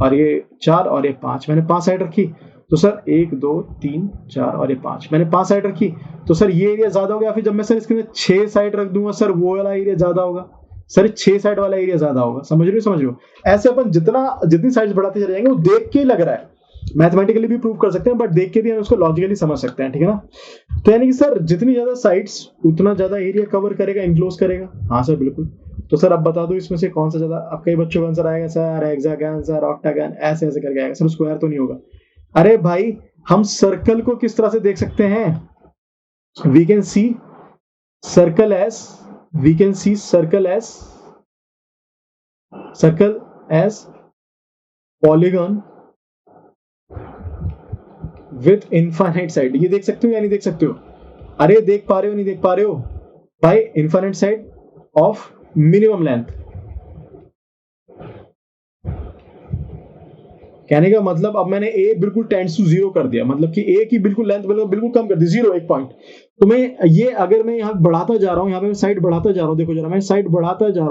और ये 4 और ये 5, मैंने 5 साइड रखी। तो सर 1 2 3 4 और ये 5, मैंने 5 साइड रखी, तो सर ये एरिया ज्यादा हो गया। फिर जब मैं सर इसके अंदर 6 साइड रख दूंगा सर, वो वाला एरिया ज्यादा होगा। सर 6 साइड वाला एरिया ज्यादा होगा, समझ रहे हो? ऐसे अपन जितनी साइड्स बढ़ाते चले जाएंगे, वो देख के ही लग रहा है, मैथमेटिकली भी प्रूव कर सकते हैं, बट देख के भी हम उसको लॉजिकली समझ सकते हैं, ठीक है ना। तो यानी कि सर जितनी ज्यादा साइड्स उतना ज्यादा एरिया कवर करेगा, इंक्लोज करेगा। हाँ सर बिल्कुल। तो सर अब बता दो इसमें से कौन सा ज्यादा। अब कई बच्चों का आंसर आएगा सर हेक्सागन, सर ऑक्टागन, ऐसे ऐसे करके आएगा सर, स्क्वायर तो नहीं होगा। अरे भाई हम सर्कल को किस तरह से देख सकते हैं? We can see circle as polygon with infinite side. ये देख सकते हो या नहीं देख सकते हो? अरे देख पा रहे हो नहीं देख पा रहे हो भाई? Infinite side of minimum length. कहने का मतलब अब मैंने a बिल्कुल टेंड्स टू 0 कर दिया, मतलब कि a की बिल्कुल लेंथ बिल्कुल कम कर दी, 0 एक पॉइंट। तो मैं ये अगर मैं यहाँ बढ़ाता जा रहा हूँ, यहाँ पे मैं साइड बढ़ाता जा रहा हूँ, देखो जरा मैं साइड बढ़ाता जा रहा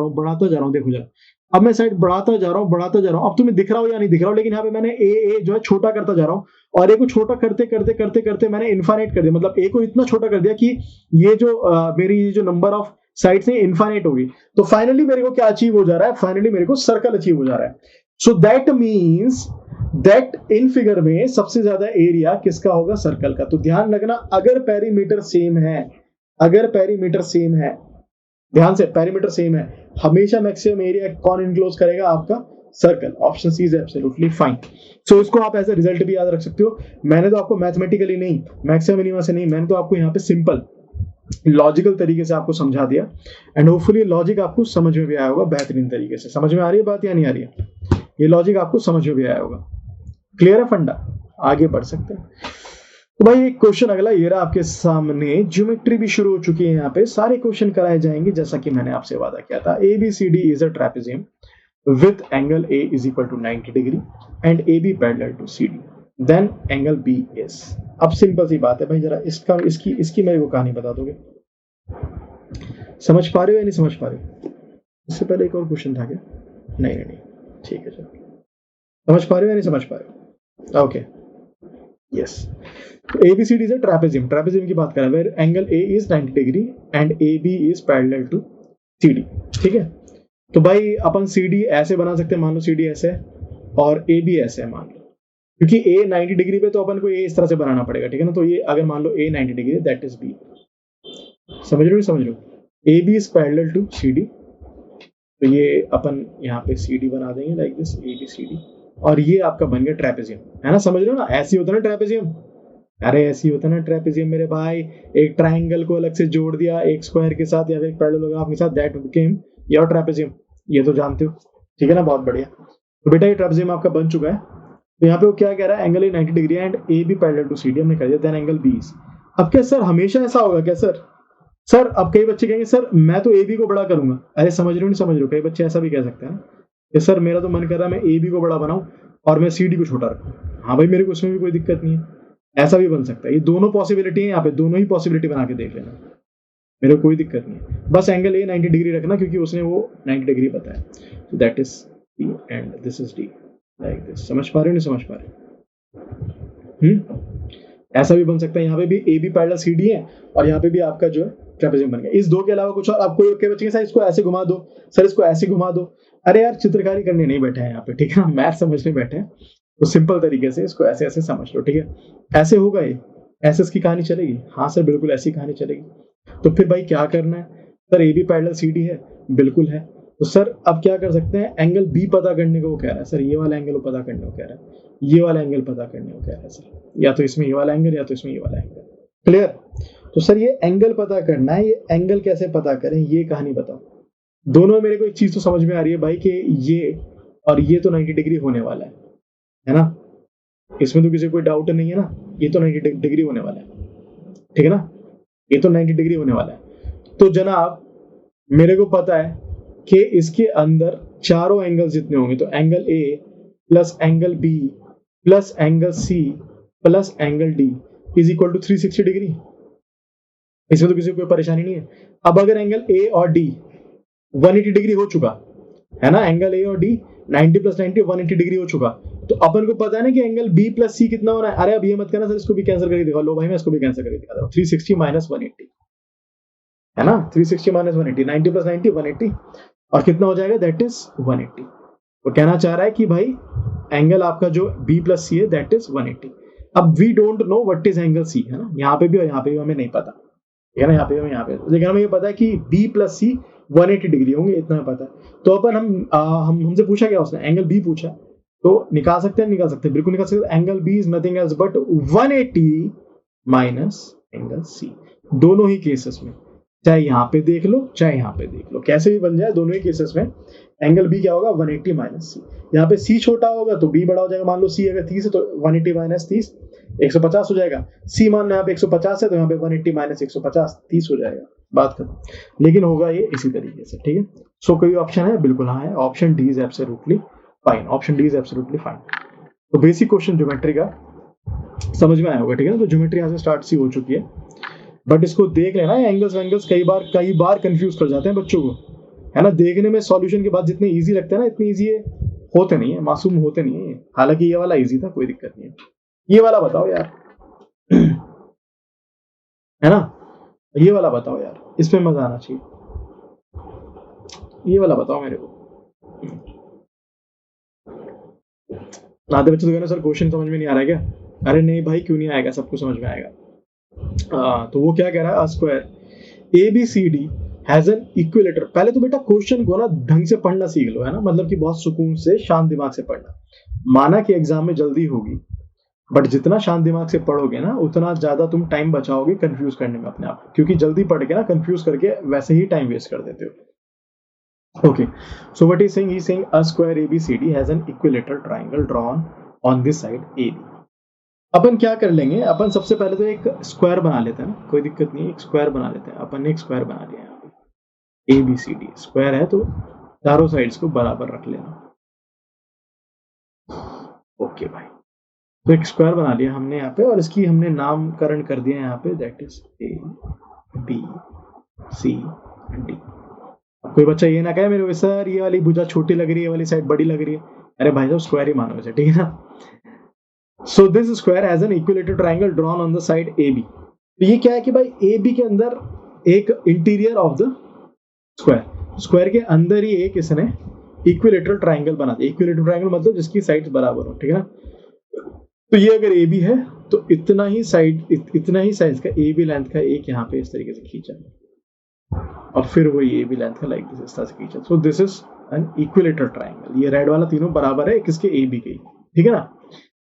हूँ, देखो जरा। अब मैं साइड बढ़ाता जा रहा हूँ, अब तुम्हें दिख रहा हो या नहीं दिख रहा हो, लेकिन यहाँ पे मैंने ए जो है छोटा करता जा रहा हूँ, और ए को छोटा करते करते करते करते मैंने इनफाइनाइट कर दिया, मतलब ए को इतना छोटा कर दिया कि ये जो मेरी जो नंबर ऑफ साइड्स है इनफाइनाइट होगी। तो फाइनली मेरे को क्या अचीव हो जा रहा है? फाइनली मेरे को सर्कल अचीव हो जा रहा है। So that means that in figure में सबसे ज्यादा एरिया किसका होगा? सर्कल का। तो ध्यान रखना, अगर पेरीमीटर सेम है, ध्यान से, पेरीमीटर सेम है, हमेशा मैक्सिमम एरिया कौन इनक्लोज करेगा? आपका circle. Option C is absolutely fine. So इसको आप एज ए रिजल्ट भी याद रख सकते हो। मैंने तो आपको मैथमेटिकली नहीं, मैक्सिमम मिनिमम से नहीं, मैंने तो आपको यहाँ पे सिंपल लॉजिकल तरीके से आपको समझा दिया, एंड होपफुली लॉजिक आपको समझ में भी आया होगा बेहतरीन तरीके से। समझ में आ रही है बात या नहीं आ रही है? ये लॉजिक आपको समझ में भी आया होगा। क्लियर है फंडा? आगे बढ़ सकते हैं। तो भाई एक क्वेश्चन अगला ये रहा आपके सामने। ज्योमेट्री भी शुरू हो चुकी है, यहाँ पे सारे क्वेश्चन कराए जाएंगे जैसा कि मैंने आपसे वादा किया था। ABCD is a trapezium with angle A is equal to 90 degree and AB parallel to CD, then angle B is। अब सिंपल सी बात है भाई, जरा इसकी मेरे को कहानी बता दोगे? समझ पा रहे हो या नहीं समझ पा रहे हो? इससे पहले एक और क्वेश्चन था क्या? नहीं, ठीक है, चलो। समझ पा रहे हो या नहीं समझ पा रहे हो? Okay, yes. तो ABCD इज अ ट्रेपेजियम की बात कर रहे हैं, where angle A is 90 degree and AB is parallel to CD, ठीक है। तो भाई अपन CD ऐसे बना सकते हैं, मान लो CD ऐसे है और AB ऐसे है मान लो, क्योंकि A 90 डिग्री पे तो अपन को A इस तरह से बनाना पड़ेगा, ठीक है ना। तो ये अगर मान लो A 90 degree, that is B। समझ रहे हो? AB is parallel to CD, तो ये अपन यहाँ पे CD बना देंगे लाइक दिस, ABCD, और ये आपका बन गया ट्रेपेजियम, है ना। समझ रहे हो ना? ऐसे होता है ना ट्रेपेजियम। अरे ऐसे होता है ना ट्रेपेजियम मेरे भाई। एक ट्राइंगल को अलग से जोड़ दिया एक स्क्वायर के साथ या फिर एक पैरेललोग्राम के साथ, दैट बिकेम योर ट्रेपेजियम। ये तो जानते हो, ठीक है ना। बहुत बढ़िया। तो बेटा ये ट्रेपेजियम आपका बन चुका है। तो यहाँ पे वो क्या कह रहा है? Angle A 90 degree and A B parallel to CD हमने कर दिया, देन एंगल बी इज। अब क्या सर हमेशा ऐसा होगा क्या सर अब कई बच्चे कहेंगे सर मैं तो ए बी को बड़ा करूंगा। अरे समझ रहे हो नहीं समझ रहे हो? कई बच्चे ऐसा भी कह सकते हैं कि सर मेरा तो मन कर रहा है मैं ए बी को बड़ा बनाऊं और मैं CD को छोटा रखूं। हाँ भाई, मेरे को उसमें भी कोई दिक्कत नहीं है, ऐसा भी बन सकता है। ये दोनों पॉसिबिलिटी है यहाँ पे, दोनों ही पॉसिबिलिटी बना के देख लेना, मेरे को कोई दिक्कत नहीं है। बस एंगल ए 90 डिग्री रखना क्योंकि उसने वो 90 डिग्री बताया। तो that is D and this is D, like this. समझ पा रहे हो नहीं समझ पा रहे? ऐसा भी बन सकता है। यहाँ पे भी AB पैरेलल CD है और यहाँ पे भी आपका जो है ट्रेपेजियम बन गया। इस दो के अलावा कुछ और आपको के बच्चे सर इसको ऐसे घुमा दो, सर इसको ऐसे घुमा दो। अरे यार चित्रकारी करने नहीं बैठे हैं यहाँ पे, ठीक है ना, मैथ समझने बैठे हैं। तो सिंपल तरीके से इसको ऐसे ऐसे समझ लो, ठीक है। ऐसे होगा ये, ऐसे इसकी कहानी चलेगी। हाँ सर बिल्कुल ऐसी कहानी चलेगी। तो फिर भाई क्या करना है? सर AB पैरेलल CD है, बिल्कुल है। तो सर अब क्या कर सकते हैं? एंगल B पता करने को वो कह रहा है सर, ये वाला एंगल पता करने को कह रहा है, ये वाला एंगल पता करने को कह रहा है सर, या तो इसमें ये वाला एंगल या तो इसमें ये वाला एंगल। क्लियर? तो सर ये एंगल पता करना है, ये एंगल कैसे पता करें ये कहानी बताओ। दोनों मेरे को एक चीज तो समझ में आ रही है भाई कि ये और ये तो 90 डिग्री होने वाला है ना। इसमें तो किसी को कोई डाउट नहीं है ना, ये तो 90 डिग्री होने वाला है, ठीक है ना, ये तो 90 डिग्री होने वाला है। तो जनाब मेरे को पता है कि इसके अंदर चारों एंगल जितने होंगे, तो angle A plus angle B plus angle C plus angle D is equal to 360 degree. इसमें तो किसी को कोई परेशानी नहीं है। अब अगर एंगल A और D 180 डिग्री हो चुका, है ना, एंगल ए और डी 90 प्लस 90 180 डिग्री हो चुका। तो अपन को पता है ना कि एंगल बी प्लस सी कितना होना है। अरे अब ये मत करना सर, इसको भी कैंसिल करके दिखाओ। लो भाई मैं इसको भी कैंसिल करके दिखा रहा हूं। 360 माइनस 180 है ना, 360 माइनस 180, 90 प्लस 90 180 और कितना हो जाएगा, दैट इज 180। वो कहना चाह रहा है कि भाई एंगल आपका जो बी प्लस सी है दैट इज 180। अब we don't know what is angle C, है ना, यहाँ पे भी और यहाँ पे भी हमें नहीं पता, ठीक है ना, यहाँ पे हमें लेकिन हमें ये पता है कि बी प्लस सी 180 डिग्री होंगे, इतना पता है। तो अपन हमसे पूछा क्या उसने, एंगल बी पूछा, तो निकाल सकते हैं, बिल्कुल निकाल सकते हैं। Angle B is nothing else but 180 minus angle C. दोनों ही केसेस में, चाहे यहाँ पे देख लो चाहे यहाँ पे देख लो, कैसे भी बन जाए, दोनों ही केसेस में एंगल बी क्या होगा, 180 माइनस सी। यहाँ पे सी छोटा होगा तो बी बड़ा हो जाएगा। मान लो सी अगर 30 है तो 180 माइनस 30 150 हो जाएगा। सी मान लो यहाँ पे 150 है तो यहाँ पे 180 माइनस 150 30 हो जाएगा, बात खत्म। लेकिन होगा ये इसी तरीके से, ठीक है। सो कोई ऑप्शन है, बिल्कुल हाँ है, option D is absolutely fine, option D is absolutely fine. तो बेसिक क्वेश्चन ज्योमेट्री का समझ में आया होगा, ठीक है ना। तो ज्योमेट्री यहाँ से स्टार्ट सी हो चुकी है, बट इसको देख लेना, एंगल्स कई बार कंफ्यूज कर जाते हैं बच्चों को, है ना। देखने में सॉल्यूशन के बाद जितने इजी लगते हैं ना, इतने इजी होते नहीं है, मासूम होते नहीं है। हालांकि ये वाला इजी था, कोई दिक्कत नहीं है। ये वाला बताओ यार, है ना, ये वाला बताओ यार, इसमें मजा आना चाहिए। ये वाला बताओ मेरे को। आधे बच्चे तो कहना सर क्वेश्चन समझ में नहीं आ रहा है क्या? अरे नहीं भाई, क्यों नहीं आएगा, सबको समझ में आएगा। तो वो क्या कह रहा है, a square ABCD has an equilateral. पहले तो बेटा क्वेश्चन को ना ढंग से पढ़ना सीख लो, है ना, मतलब कि बहुत सुकून से शांत दिमाग से पढ़ना। माना कि एग्जाम में जल्दी होगी, बट जितना शांत दिमाग से पढ़ोगे ना, उतना ज्यादा तुम टाइम बचाओगे कंफ्यूज करने में अपने आप को, क्योंकि जल्दी पढ़ के ना कंफ्यूज करके वैसे ही टाइम वेस्ट कर देते हो। Okay, so what is saying, he saying a square ABCD has an equilateral triangle drawn on this side AB। अपन क्या कर लेंगे, अपन सबसे पहले तो एक स्क्वायर बना लेते हैं ना, कोई दिक्कत नहीं है, एक स्क्वायर बना लेते हैं। अपन ने एक स्क्वायर बना लिया यहाँ पे, ABCD स्क्वायर है तो चारों साइड्स को बराबर रख लेना। ओके भाई, तो एक स्क्वायर बना लिया हमने यहाँ पे, और इसकी हमने नामकरण कर दिया यहाँ पे, दैट इज ABCD। कोई बच्चा ये ना कहे मेरे को सर ये वाली भुजा छोटी लग रही है, ये वाली साइड बड़ी लग रही है। अरे भाई साहब स्क्वायर ही मानो इसे, ठीक है ना। So this square has an equilateral triangle drawn on the side AB। तो ये क्या है कि भाई AB के अंदर एक इंटीरियर ऑफ द स्क्वायर के अंदर ही एक इसने इक्विलेटरल ट्राइंगल बना दिया। इक्विलेटरल ट्राइंगल मतलब जिसकी साइड्स बराबर हो, ठीक है ना। तो ये अगर AB है तो इतना ही साइज का AB लेंथ का एक यहाँ पे इस तरीके से खींचा, और फिर वही AB लेंथ का लाइक दिस इस तरह से खींचा। सो this is an equilateral triangle. ये रेड वाला तीनों बराबर है किसके, AB के, ठीक है ना।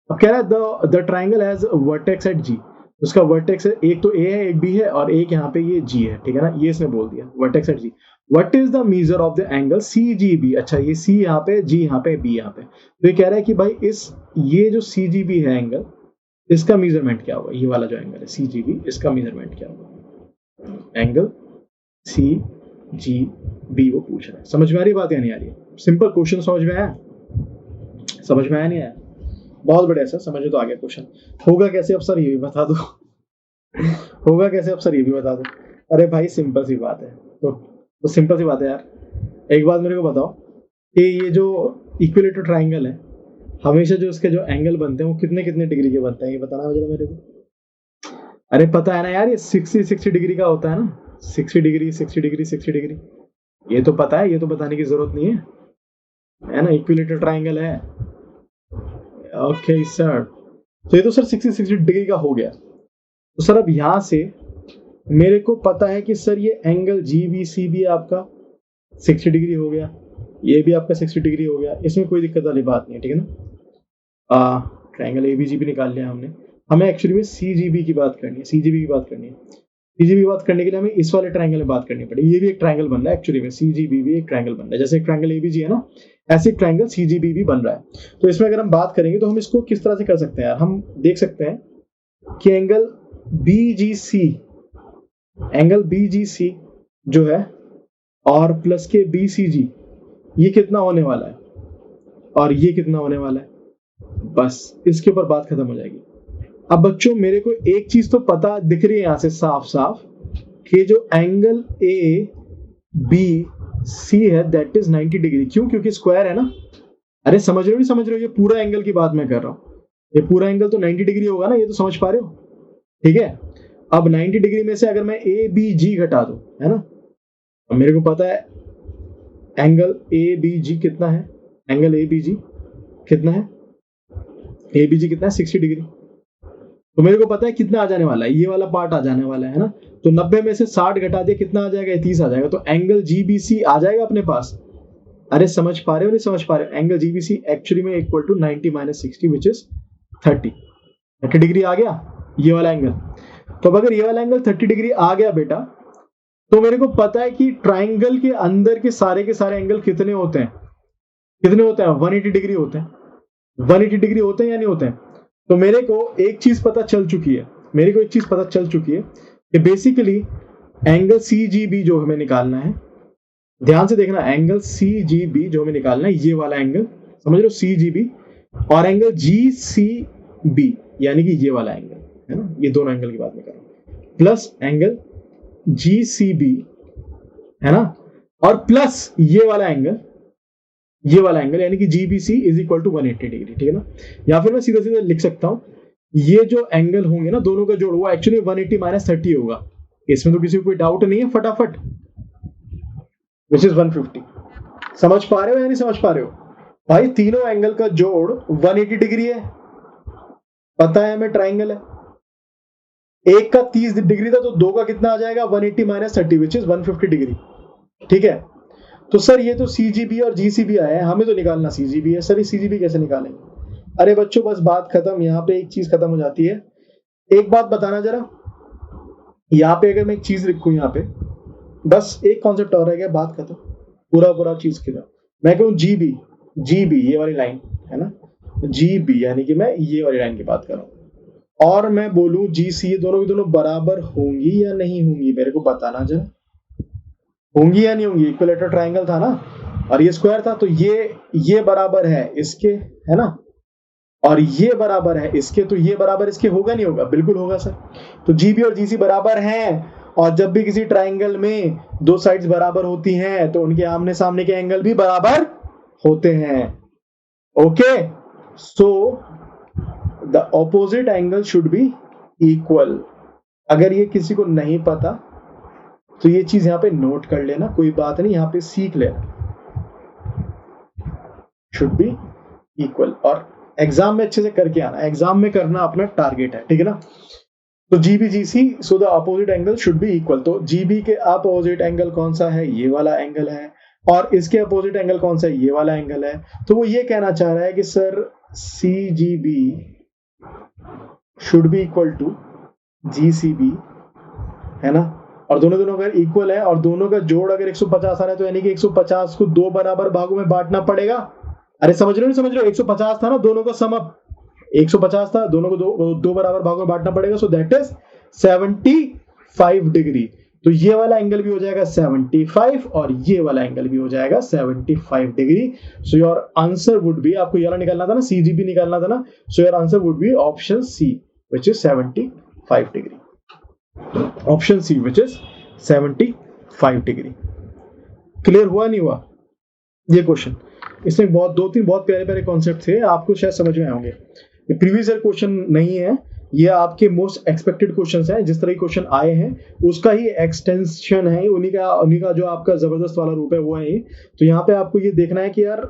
अब कह रहा है the triangle has vertex at G। उसका वर्टेक्स एक तो A है, एक B है, और एक यहाँ पे ये G है, ठीक है ना। ये इसने बोल दिया vertex at G। What is the measure of the angle CGB। अच्छा, ये C यहाँ पे, G यहाँ पे, B यहाँ पे। तो ये कह रहा है कि भाई ये जो CGB है एंगल, इसका मेजरमेंट क्या होगा। ये वाला जो एंगल है CGB, इसका मेजरमेंट क्या होगा। एंगल CGB वो पूछ रहा है। समझ में आ रही बात या नहीं आ रही? सिंपल क्वेश्चन समझ में आया, नहीं आया? बहुत बढ़िया सर, समझ में तो आ गया क्वेश्चन। होगा कैसे अब सर, ये भी बता दो। होगा कैसे अब सर, ये भी बता दो। अरे भाई सिंपल सी बात है, तो सिंपल सी बात है यार। एक बात मेरे को बताओ कि ये जो इक्विलेटरल ट्राइंगल है, हमेशा जो इसके जो एंगल बनते हैं वो कितने कितने डिग्री के बनते हैं, ये बताना जरा मेरे को। अरे पता है ना यार, ये 60 डिग्री का होता है ना, 60 डिग्री। ये तो पता है, ये तो बताने की जरूरत नहीं है ना। इक्विलेटरल ट्राइंगल है, ओके सर। तो ये तो सर 60 डिग्री का हो गया। तो सर अब यहां से मेरे को पता है कि सर ये एंगल GBCB आपका 60 डिग्री हो गया, ये भी आपका 60 डिग्री हो गया, इसमें कोई दिक्कत वाली बात नहीं है, ठीक है ना। ट्राइंगल ABCB निकाल लिया हमने। हमें एक्चुअली में CGB की बात करनी है, CGB की बात करनी है। CGB की बात करने के लिए हमें इस वाले ट्राइंगल में बात करनी पड़ेगी। ये भी एक ट्राइंगल बन रहा है एक्चुअली में, CGB भी एक ट्राइंगल बन रहा है। जैसे एक ट्राइंगल ABG है ना, ऐसे एक ट्राइंगल CGB भी बन रहा है। तो इसमें अगर हम बात करेंगे तो हम इसको किस तरह से कर सकते हैं यार, हम देख सकते हैं कि एंगल BGC जो है और प्लस के BCG, ये कितना होने वाला है और ये कितना होने वाला है, बस इसके ऊपर बात खत्म हो जाएगी। अब बच्चों मेरे को एक चीज तो पता दिख रही है यहां से साफ साफ, कि जो एंगल ABCD सी है दैट इज 90 डिग्री। क्यों? क्योंकि स्क्वायर है ना। अरे समझ रहे हो नहीं समझ रहे हो? ये पूरा एंगल की बात मैं कर रहा हूँ, ये पूरा एंगल तो 90 डिग्री होगा ना, ये तो समझ पा रहे हो? ठीक है, अब 90 डिग्री में से अगर मैं ए बी जी घटा दूं, है ना, अब मेरे को पता है एंगल ए बी जी कितना है, एंगल ए बी जी कितना है, ए बी जी कितना है 60 डिग्री। तो मेरे को पता है कितना आ जाने वाला है, ये वाला पार्ट आ जाने वाला है ना। तो 90 में से 60 घटा दिया, कितना आ जाएगा? 30 आ जाएगा। तो एंगल जीबीसी आ जाएगा अपने पास। अरे समझ पा रहे हो नहीं समझ पा रहे हो? एंगल जीबीसी एक्चुअली में equal to 90 minus 60 which is 30 degree आ गया ये वाला एंगल। तो अगर ये वाला एंगल 30 डिग्री आ गया बेटा, तो मेरे को पता है कि ट्राइंगल के अंदर के सारे एंगल कितने होते हैं, कितने होते हैं? 180 डिग्री होते हैं। 180 डिग्री होते हैं या नहीं होते हैं? तो मेरे को एक चीज पता चल चुकी है, मेरे को एक चीज पता चल चुकी है कि बेसिकली एंगल CGB जो हमें निकालना है, ध्यान से देखना, एंगल CGB जो हमें निकालना है, ये वाला एंगल समझ लो CGB, और एंगल GCB यानी कि ये वाला एंगल है ना, ये दोनों एंगल की बात मैं कर रहा हूं, प्लस एंगल GCB है ना, और प्लस ये वाला एंगल यानी कि GBC is equal to 180 degree. ठीक है ना, या फिर मैं सीधा सीधा लिख सकता हूं, ये जो एंगल होंगे ना दोनों का जोड़, वो एक्चुअली 180 माइनस 30 होगा। इसमें तो किसी को कोई डाउट नहीं है, फटाफट, विच इज 150। समझ पा रहे हो या नहीं समझ पा रहे हो? भाई तीनों एंगल का जोड़ 180 डिग्री है, पता है हमें ट्राइंगल है। एक का 30 डिग्री था, तो दो का कितना आ जाएगा? 180 माइनस 30 विच इज 150 डिग्री। ठीक है, तो सर ये तो CGB और GCB आया है, हमें तो निकालना CGB है। सर ये CGB कैसे निकालेंगे? अरे बच्चों बस बात खत्म, यहाँ पे एक चीज खत्म हो जाती है। एक बात बताना जरा, यहाँ पे अगर मैं एक चीज लिखूं, यहाँ पे बस एक कॉन्सेप्ट और रह गया, बात खत्म, पूरा चीज खत्म। मैं कहूँ GB ये वाली लाइन है ना, GB यानी कि मैं ये वाली लाइन की बात कर रहा हूँ, और मैं बोलूं GC, ये दोनों की दोनों बराबर होंगी या नहीं होंगी? मेरे को बताना जरा, होंगी या नहीं होंगी? इक्विलेटरल ट्राइंगल था ना, और ये स्क्वायर था, तो ये बराबर है इसके, है ना, और ये बराबर है इसके, तो ये बराबर इसके होगा नहीं होगा? बिल्कुल होगा सर। तो GB और GC बराबर हैं, और जब भी किसी ट्राइंगल में दो साइड्स बराबर होती हैं तो उनके आमने सामने के एंगल भी बराबर होते हैं। Okay, so the opposite angle should be equal. अगर ये किसी को नहीं पता तो ये चीज यहां पे नोट कर लेना, कोई बात नहीं, यहां पे सीख लेना, शुड बी इक्वल, और एग्जाम में अच्छे से करके आना, एग्जाम में करना अपना टारगेट है। ठीक है ना, तो GB GC, so the opposite angle should be equal. तो GB के अपोजिट एंगल कौन सा है? ये वाला एंगल है, और इसके अपोजिट एंगल कौन सा है? ये वाला एंगल है। तो वो ये कहना चाह रहा है कि sir CGB should be equal to GCB, है ना, और दोनों अगर इक्वल है और दोनों का जोड़ अगर 150 आ रहा है, तो यानी कि 150 को दो बराबर भागों में बांटना पड़ेगा। अरे समझ रहे हो नहीं समझ रहे हो? 150 था ना, दोनों का सम अप 150 था, दोनों को दो बराबर भागों में बांटना पड़ेगा, सो दैट इज 75 डिग्री। तो ये वाला एंगल भी हो जाएगा 75 और ये वाला एंगल भी हो जाएगा 75 degree. So your answer would be, आपको ये वाला निकालना था ना, CGB निकालना था ना, so your answer would be option C which is 75 degree. Option C which is 75 degree. Clear हुआ नहीं हुआ ये क्वेश्चन? इसमें दो तीन बहुत प्यारे कॉन्सेप्ट थे, आपको शायद समझ में आएंगे। ये प्रीवियस ईयर क्वेश्चन नहीं है, ये आपके मोस्ट एक्सपेक्टेड क्वेश्चंस हैं। जिस तरह के क्वेश्चन आए हैं उसका ही एक्सटेंशन है, उन्हीं का जो आपका जबरदस्त वाला रूप है वो है ये। तो यहाँ पे आपको ये देखना है कि यार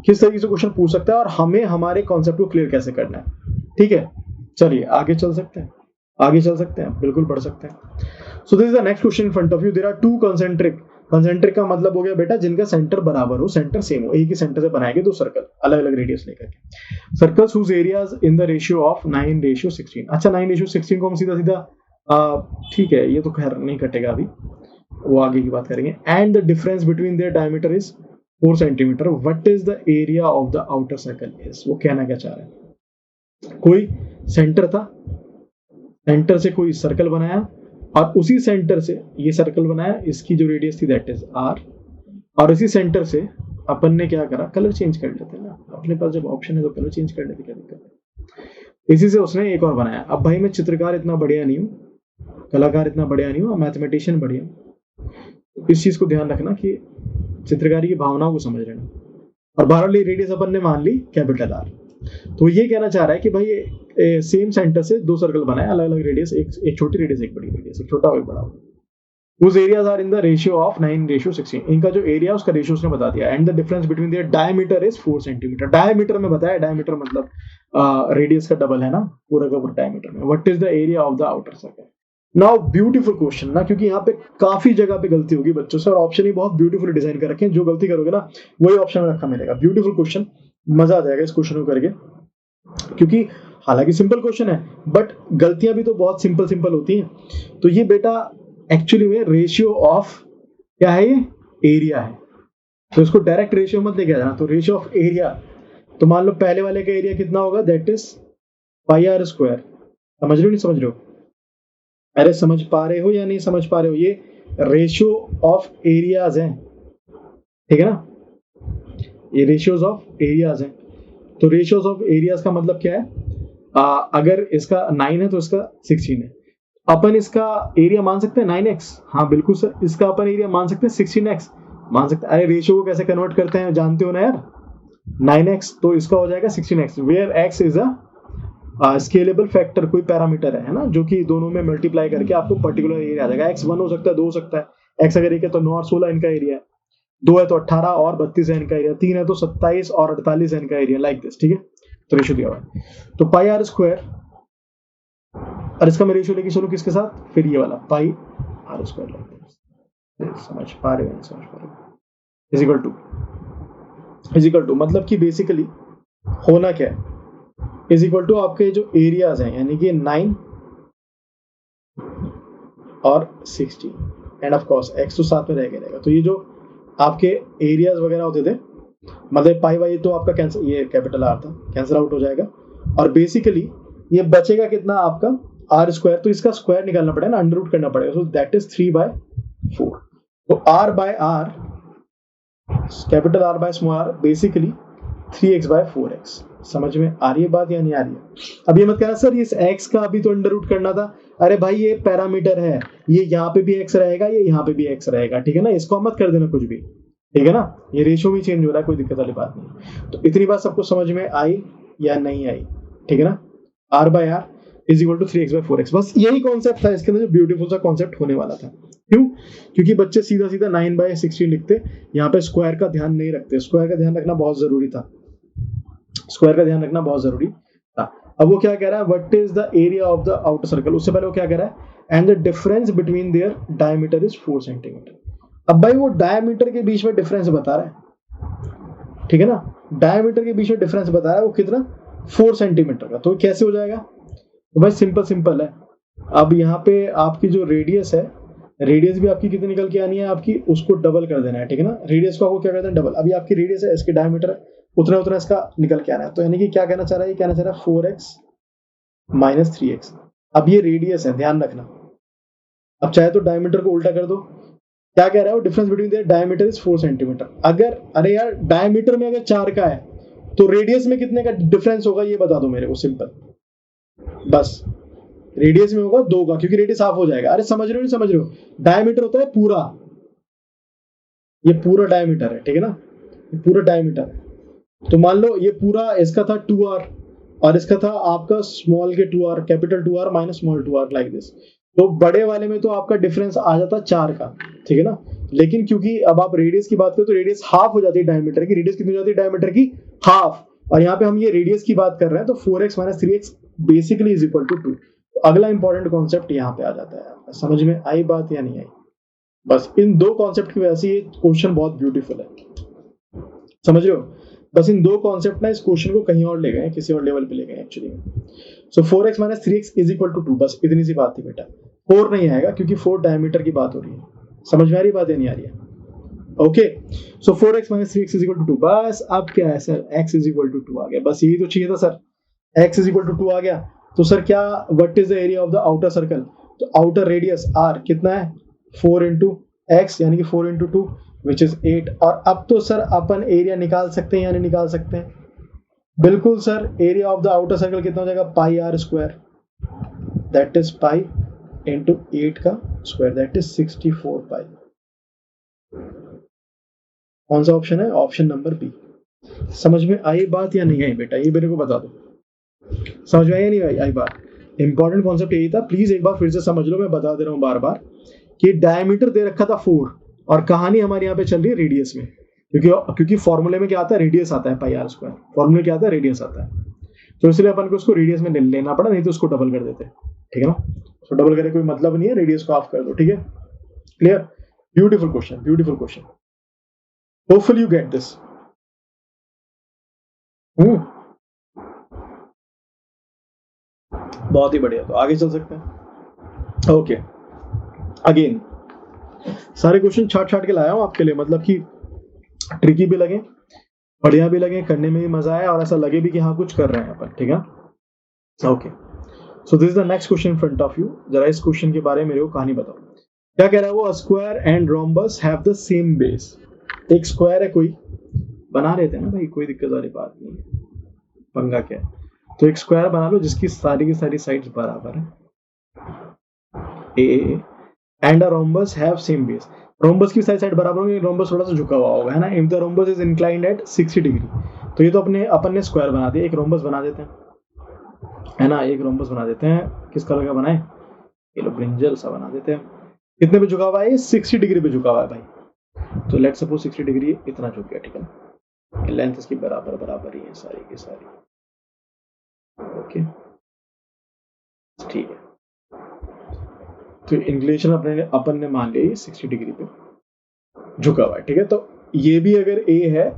किस तरीके से क्वेश्चन पूछ सकता है और हमें हमारे कॉन्सेप्ट को क्लियर कैसे करना है। ठीक है, चलिए आगे चल सकते हैं, बिल्कुल बढ़ सकते हैं। So this is the next question in front of you. There are two concentric का मतलब हो गया बेटा जिनका सेंटर बराबर हो, सेंटर सेम हो, एक ही सेंटर से बनाएंगे दो सर्कल अलग अलग रेडियस लेकर के। Circles whose areas in the ratio of 9:16। अच्छा 9:16 को हम सीधा ठीक है, ये तो खैर नहीं कटेगा अभी, वो आगे की बात करेंगे। And the difference between their diameter is 4 centimetre. What is the area of the outer circle is? वो कहना क्या चाह रहा है? कोई सेंटर था, सेंटर से कोई सर्कल बनाया और उसी सेंटर से ये सर्कल बनाया, इसकी जो रेडियस थी दैट इज R, और इसी सेंटर से अपन ने क्या करा, कलर चेंज कर लेते ना, अपने पास जब ऑप्शन है तो कलर चेंज कर लेते, क्या दिक्कत है। इसी से उसने एक और बनाया। अब भाई मैं चित्रकार इतना बढ़िया नहीं हूँ, कलाकार इतना बढ़िया नहीं हूँ, मैथमेटिशियन बढ़िया हूँ। इस चीज को ध्यान रखना कि चित्रकारी की भावनाओं को समझ रहे हैं। और बाहरवाली रेडियस अपन ने मान ली कैपिटल आर। तो ये कहना चाह रहा है कि भाई सेम सेंटर से दो सर्कल बनाए, अलग अलग रेडियस, एक छोटी रेडियस एक बड़ी रेडियस, एक छोटा और एक बड़ा। उस areas are in the ratio of 9:16। इनका जो एरिया उसका रेशियो उसने बता दिया। And the difference between their diameter is 4 centimetre. Diameter में बताया, डायमीटर मतलब रेडियस का डबल है ना, पूरा का पूरा डायमीटर में। What is the area of the outer circle? Now beautiful question ना, क्योंकि यहाँ पे काफी जगह पे गलती होगी बच्चों से, और ऑप्शन ही बहुत ब्यूटीफुली डिजाइन कर रखे हैं। जो गलती करोगे ना वही ऑप्शन में रखा मिलेगा। ब्यूटीफुल क्वेश्चन, मजा आ जाएगा इस क्वेश्चन को करके, क्योंकि हालांकि सिंपल क्वेश्चन है बट गलतियां भी तो बहुत सिंपल सिंपल होती हैं। तो ये बेटा एक्चुअली में रेशियो ऑफ क्या है, ये एरिया है। तो इसको डायरेक्ट रेशियो मत लेके जाना। तो रेशियो ऑफ एरिया, तो मान लो पहले वाले का एरिया कितना होगा, that is pi r square. समझ रहे हो नहीं समझ रहे हो? अरे समझ पा रहे हो या नहीं समझ पा रहे हो? ये रेशियो ऑफ एरियाज है, ठीक है ना, ये रेशियोज ऑफ एरियाज है। तो रेशियोज ऑफ एरियाज का मतलब क्या है, अगर इसका 9 है तो इसका 16 है। अपन इसका एरिया मान सकते हैं 9x, हाँ बिल्कुल सर। इसका अपन एरिया मान सकते हैं 16x, मान सकते हैं। अरे रेशियो को कैसे कन्वर्ट करते हैं जानते हो ना यार, 9x, तो इसका हो जाएगा 16x, where x is a scalable factor, कोई पैरामीटर है ना, जो कि दोनों में मल्टीप्लाई करके आपको पर्टिकुलर एरिया आ जाएगा। x 1 हो सकता है, 2 हो सकता है। x अगर 1 है तो 9 और 16 इनका एरिया है, 2 है तो 18 और 32 है इनका एरिया, 3 है तो 27 और 48 है इनका एरिया, लाइक दिस, ठीक है। तो रेशियो दिया हुआ है। तो पाई आर स्क्वायर, और इसका मैं रेशियो लेके चलूं किसके साथ, फिर ये वाला पाई आर स्क्वायर, लाइक दिस। समझ पा रहे हो, समझ पा रहे हो? इज इक्वल टू मतलब कि बेसिकली होना क्या है, इज इक्वल टू आपके जो एरियाज हैं, यानी कि 9 और 16, एंड ऑफ कोर्स x तो साथ में रहेगा। तो ये जो आपके एरियाज वगैरह होते थे, मतलब पाई वाई तो आपका कैंसिल, ये कैपिटल आर था, कैंसिल आउट हो जाएगा। और बेसिकली ये बचेगा कितना आपका आर स्क्वायर, तो इसका स्क्वायर निकालना पड़ेगा ना, अंडर रूट करना पड़ेगा। So that is 3/4। तो r by r, capital R by small r, basically 3x/4x। समझ में आ रही है बात या नहीं आ रही है? अब ये मत कहना सर इस x का अभी तो अंडर रूट करना था। अरे भाई ये पैरामीटर है, ये यहाँ पे भी x रहेगा, ये यहाँ पे भी x रहेगा, ठीक है ना, इसको मत कर देना कुछ भी, ठीक है ना। ये रेशियो भी चेंज हो रहा है, कोई दिक्कत वाली बात नहीं। तो इतनी बात सबको समझ में आई या नहीं आई, ठीक है ना। r by r is equal to 3x/4x, बस यही कॉन्सेप्ट था इसके अंदर, जो ब्यूटीफुल सा कॉन्सेप्ट होने वाला था। क्यों? क्योंकि बच्चे सीधा सीधा 9/16 लिखते, यहाँ पे स्क्वायर का ध्यान नहीं रखते। स्क्वायर का ध्यान रखना बहुत जरूरी था, स्क्वायर का ध्यान रखना बहुत जरूरी था। अब वो क्या कह रहा है, what is the area of the outer circle. उससे पहले वो क्या कह रहा है, and the difference between their diameter is 4 centimetre. अब भाई वो डायमीटर के बीच में डिफरेंस बता रहा है, ठीक है ना, डायमीटर के बीच में डिफरेंस बता रहा है, वो कितना, 4 सेंटीमीटर का। तो कैसे हो जाएगा, तो भाई सिंपल है। अब यहाँ पे आपकी जो रेडियस है, रेडियस भी आपकी कितनी निकल के आनी है आपकी, उसको डबल कर देना है, ठीक है ना। रेडियस को आपको क्या करते हैं, डबल। अभी आपकी रेडियस है, इसके डायमीटर है, उतना इसका निकल के आना है। तो यानी कि क्या कहना चाह रहा है, ये कहना चाह रहा है 4x - 3x। अब ये रेडियस है, ध्यान रखना। अब चाहे तो डायमीटर को उल्टा कर दो। क्या कह रहा है वो, difference between their diameter is 4 centimetre. अगर अरे यार डायमीटर में अगर 4 का है तो रेडियस में कितने का डिफरेंस होगा, ये बता दो मेरे को, सिंपल। बस रेडियस में होगा 2 का, क्योंकि रेडियस हाफ हो जाएगा। अरे समझ रहे हो नहीं समझ रहे हो, डायमीटर होता है पूरा, ये पूरा डायमीटर है, ठीक है ना, ये पूरा डायमीटर है। तो मान लो ये पूरा इसका था 2r और इसका था आपका स्मॉल के 2r, capital 2r minus small 2r, like this. तो बड़े वाले में तो आपका डिफरेंस आ जाता 4 का, ठीक है ना। लेकिन क्योंकि अब आप रेडियस की बात करो तो रेडियस हाफ हो जाती है डायमीटर की। रेडियस कितनी हो जाती है डायमीटर की, हाफ। और यहाँ पे हम ये रेडियस की बात कर रहे हैं, तो 4x - 3x basically is equal to 2। अगला इंपॉर्टेंट कॉन्सेप्ट यहाँ पे आ जाता है। समझ में आई बात या नहीं आई? बस इन दो कॉन्सेप्ट की वजह से ये क्वेश्चन बहुत ब्यूटीफुल है, समझ रहे हो। बस इन दो कॉन्सेप्ट ना इस क्वेश्चन को कहीं और ले गए, किसी और लेवल पे ले गए एक्चुअली में। सो 4x - 3x is equal to 2, बस इतनी सी बात थी बेटा। 4 नहीं आएगा क्योंकि 4 डायमीटर की बात हो रही है। समझ में आ रही बात या नहीं आ रही है? Okay, so 4x - 3x is equal to 2। बस अब क्या है sir, x is equal to 2 आ गया, बस यही तो चाहिए था sir. x is equal to 2 आ गया, तो सर क्या, what is the area of the outer circle. तो आउटर रेडियस r कितना है, 4 × x, यानी कि 4 × 2 विच इज 8। और अब तो सर अपन एरिया निकाल सकते हैं या नहीं निकाल सकते हैं? बिल्कुल sir, area of the outer circle कितना हो जाएगा, pi r square, that is pi × 8 का स्क्वायर, दैट इज 64 पाई। कौन सा ऑप्शन है? Option number B. समझ में आई बात या नहीं आई बेटा, ये मेरे को बता दो, समझ में आई या नहीं आई बात? इंपॉर्टेंट कॉन्सेप्ट यही था, प्लीज एक बार फिर से समझ लो, मैं बता दे रहा हूँ बार बार कि डायमीटर दे रखा था 4 और कहानी हमारे यहाँ पे चल रही है रेडियस में, क्योंकि फॉर्मूले में क्या आता है? रेडियस आता है, पाई आर स्क्वायर। फॉर्मूले क्या आता है? रेडियस आता है, तो इसलिए अपन को उसको रेडियस में लेना पड़ा, नहीं तो उसको डबल कर देते, ठीक है ना? तो डबल करने कोई मतलब नहीं है, रेडियस को ऑफ कर दो, ठीक है? Clear? Beautiful question, beautiful question, hopefully you get this. बहुत ही बढ़िया, तो आगे चल सकते हैं। ओके, अगेन सारे क्वेश्चन छाट के लाया हूं आपके लिए, मतलब कि ट्रिकी भी लगे, बढ़िया भी लगे, करने में भी मजा आया और ऐसा लगे भी कि हाँ कुछ कर रहे हैं अपन, ठीक है? Okay, so this is the next question in front of you. जरा इस क्वेश्चन के बारे में मेरे को कहानी बताओ, क्या कह रहा है वो? Square and rhombus have the same base. एक स्क्वायर है, कोई बना लेते हैं ना भाई, कोई दिक्कत वाली बात नहीं है, पंगा क्या है? तो एक स्क्वायर बना लो जिसकी सारी की सारी साइड्स बराबर है, a, and a rhombus have same base. Rhombus की सारी साइड बराबर होगी, रोम्बस थोड़ा सा झुका हुआ होगा, है ना? If the rhombus is inclined at 60 degree, तो ये तो अपन ने स्क्वायर बना दिया, एक रोम्बस बना देते हैं, है ना? एक रोम्बस बना देते हैं, किस कलर का बनाए? ये लो ब्रिंजल सा बना देते हैं। कितने पे झुका हुआ है? 60 डिग्री पे झुका हुआ है भाई, तो लेट्स सपोज 60 डिग्री इतना झुक गया, ठीक है ना? लेंथ इसकी बराबर बराबर ही है सारी की सारी, ओके, ठीक है। तो इंक्लिनेशन अपन ने मान लिया 60 डिग्री पे झुका हुआ है, ठीक है? तो ये भी अगर ए है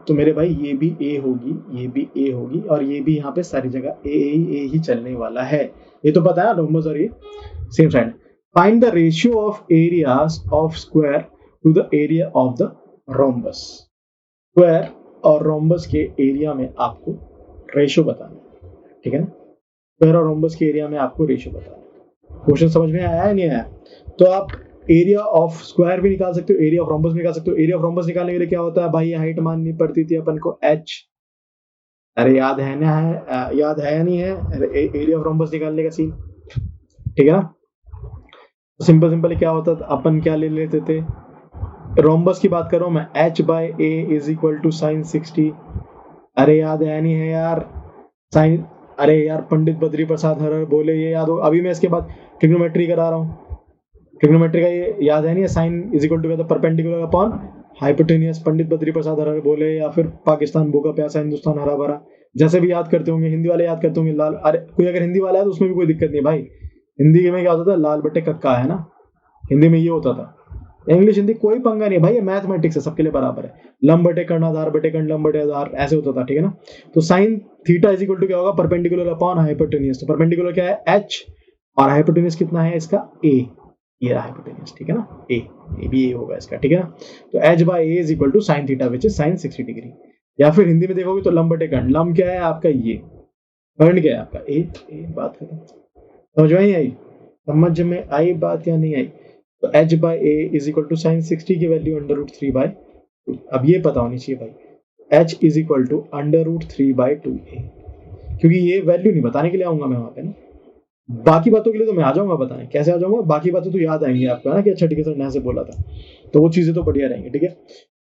तो मेरे भाई ये भी ए होगी, ये भी ए होगी, और ये भी यहाँ पे सारी जगह ए ही चलने वाला है, ये तो पता है रोम्बस और ये same side. Find the ratio of areas of square to the area of the rhombus. Square और रोम्बस के एरिया में आपको रेशियो बताना, ठीक है ना? स्क्वायर और रोम्बस के एरिया में आपको रेशियो बताना। क्वेश्चन समझ में आया है नहीं आया? तो आप एरिया ऑफ स्क्वायर भी निकाल सकते हो, एरिया ऑफ रोम्बस निकाल सकते हो। एरिया ऑफ रोम्बस निकालने के लिए क्या होता है भाई? हाइट माननी पड़ती थी अपन को h, अरे याद है ना? है याद है या नहीं है? एरिया ऑफ रोम्बस निकालने का सीन, ठीक है ना? सिंपल सिंपल क्या होता था, अपन क्या ले लेते थे? रोम्बस की बात कर रहा हूं मैं, h by a is equal to sine 60। अरे याद है नहीं है यार? साइन, अरे यार पंडित बद्री प्रसाद हर बोले, ये याद हो? अभी मैं इसके बाद ट्रिग्नोमेट्री करा रहा हूँ, ट्रिग्नोमेट्री का ये याद है नहीं है? Sine is equal to perpendicular upon hypotenuse, Pandit Badri Prasad हर बोले, या फिर पाकिस्तान भूखा प्यासा हिंदुस्तान हरा भरा, जैसे भी याद करते होंगे। हिंदी वाले याद करते होंगे लाल, अरे कोई अगर हिंदी वाला है तो उसमें भी कोई दिक्कत नहीं भाई, हिंदी में क्या होता था? लाल बटे कक्का, है ना? हिंदी में ये होता था। इंग्लिश हिंदी कोई पंगा नहीं भाई, ये मैथमेटिक्स है, सबके लिए बराबर है। लंब बटे कर्ण आधार बटे कर्ण लंब बटे आधार, ऐसे होता था, ठीक है ना? तो sine theta is equal to क्या होगा? Perpendicular upon hypotenuse. तो परपेंडिकुलर क्या है? h, और हाइपोटेनियस कितना है इसका? a, ये रहा हाइपोटेनियस, ठीक है ना? a भी a होगा इसका, ठीक है ना? तो h by a is equal to sine theta which is sine 60 degree. या फिर हिंदी में देखोगे तो लंब बटे कर्ण, लंब क्या है आपका? ये, कर्ण क्या है आपका? a बात खत्म। समझ में आई? समझ में आई बात या नहीं आई? तो h by a is equal to sine 60 की वैल्यू अंडर रूट 3/2। अब ये पता होनी चाहिए भाई, h is equal to under root 3/2a, क्योंकि ये वैल्यू नहीं बताने के लिए आऊंगा मैं वहां पे ना, बाकी बातों के लिए तो मैं आ जाऊंगा बताने। कैसे आ जाऊंगा? बाकी बातें तो याद आएंगी आपको, है ना? कि अच्छा ठीक है सर ने ऐसे बोला था, तो वो चीजें तो बढ़िया रहेंगी, ठीक है?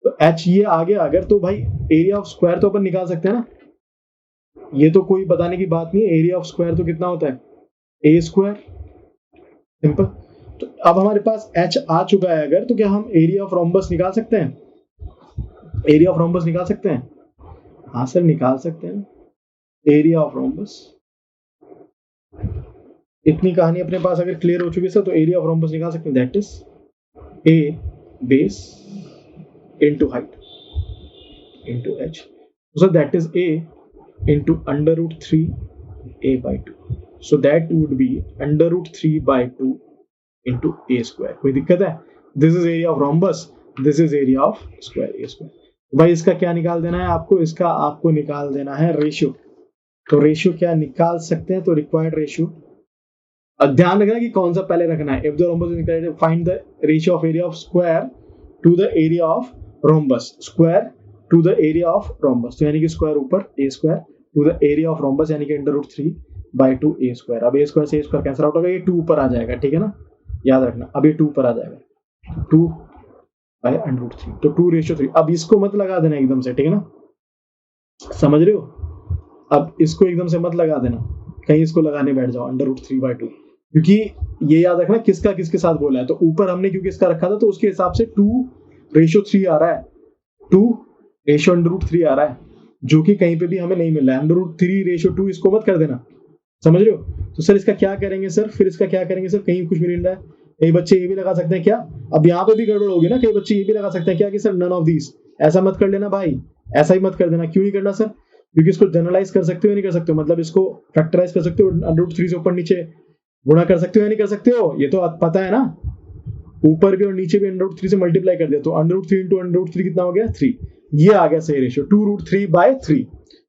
तो h ये आ गया अगर, तो भाई एरिया ऑफ स्क्वायर तो अपन निकाल सकते हैं ना, ये तो कोई बताने की बात नहीं है। एरिया ऑफ स्क्वायर तो कितना होता है? a square, simple. तो अब हमारे पास h आ चुका है अगर, तो क्या हम एरिया ऑफ रोम्बस निकाल सकते हैं? एरिया ऑफ रोम्बस निकाल सकते हैं? हाँ सर निकाल सकते हैं, एरिया ऑफ रोम्बस। इतनी कहानी अपने पास अगर क्लियर हो चुकी है सर, तो एरिया ऑफ रोम्बस निकाल सकते हैं, that is a base into height into h, so that is a into under root 3a/2, so that would be under root 3/2 into a square। कोई दिक्कत है? This is area of rhombus, this is area of square, a square. भाई इसका क्या निकाल देना है आपको? इसका आपको निकाल देना है रेशियो। तो रेशियो क्या निकाल सकते हैं? तो रिक्वायर्ड रेशियो, ध्यान रखना कि कौन सा पहले रखना है। If the rhombus is inclined, find the ratio of area of square to the area of rhombus, square to the area of rhombus, तो यानी कि स्क्वायर ऊपर a square to the area of rhombus, यानी कि under root 3/2 a square. अब a square से a square cancel out होगा, ये 2 ऊपर आ जाएगा, ठीक है ना? याद रखना, अब ये 2 ऊपर आ जाएगा, 2 बाय √3। तो 2:3। अब इसको मत लगा देना एकदम से, ठीक है ना, समझ रहे हो। अब इसको एकदम से मत लगा देना, कहीं इसको लगाने बैठ जाओ √3/2, क्योंकि ये याद रखना किसका किसके साथ बोला है। तो ऊपर हमने क्योंकि इसका रखा था तो उसके हिसाब से 2:3 आ रहा है, 2:√3 आ रहा है, जो कि कहीं पे भी हमें नहीं मिल रहा है। √3:2 इसको मत कर देना, समझ रहे हो। तो सर इसका क्या करेंगे सर, फिर इसका क्या करेंगे सर, कहीं कुछ मिल रहा है। कई बच्चे ये भी लगा सकते हैं क्या, अब यहाँ पे भी गड़बड़ होगी ना, कई बच्चे ये भी लगा सकते हैं क्या कि सर नन ऑफ दीज। ऐसा मत कर लेना भाई, ऐसा ही मत कर देना। क्यों नहीं करना सर, क्योंकि इसको जनरलाइज कर सकते हो या नहीं कर सकते हो, मतलब इसको फैक्टराइज कर सकते हो, √3 से ऊपर नीचे गुणा कर सकते हो या नहीं कर सकते हो, ये तो पता है ना। ऊपर भी और नीचे भी √3 से मल्टीप्लाई कर दिया तो √3 इंटू √3 कितना हो गया, 3। ये आ गया सही रेशियो, 2√3/3।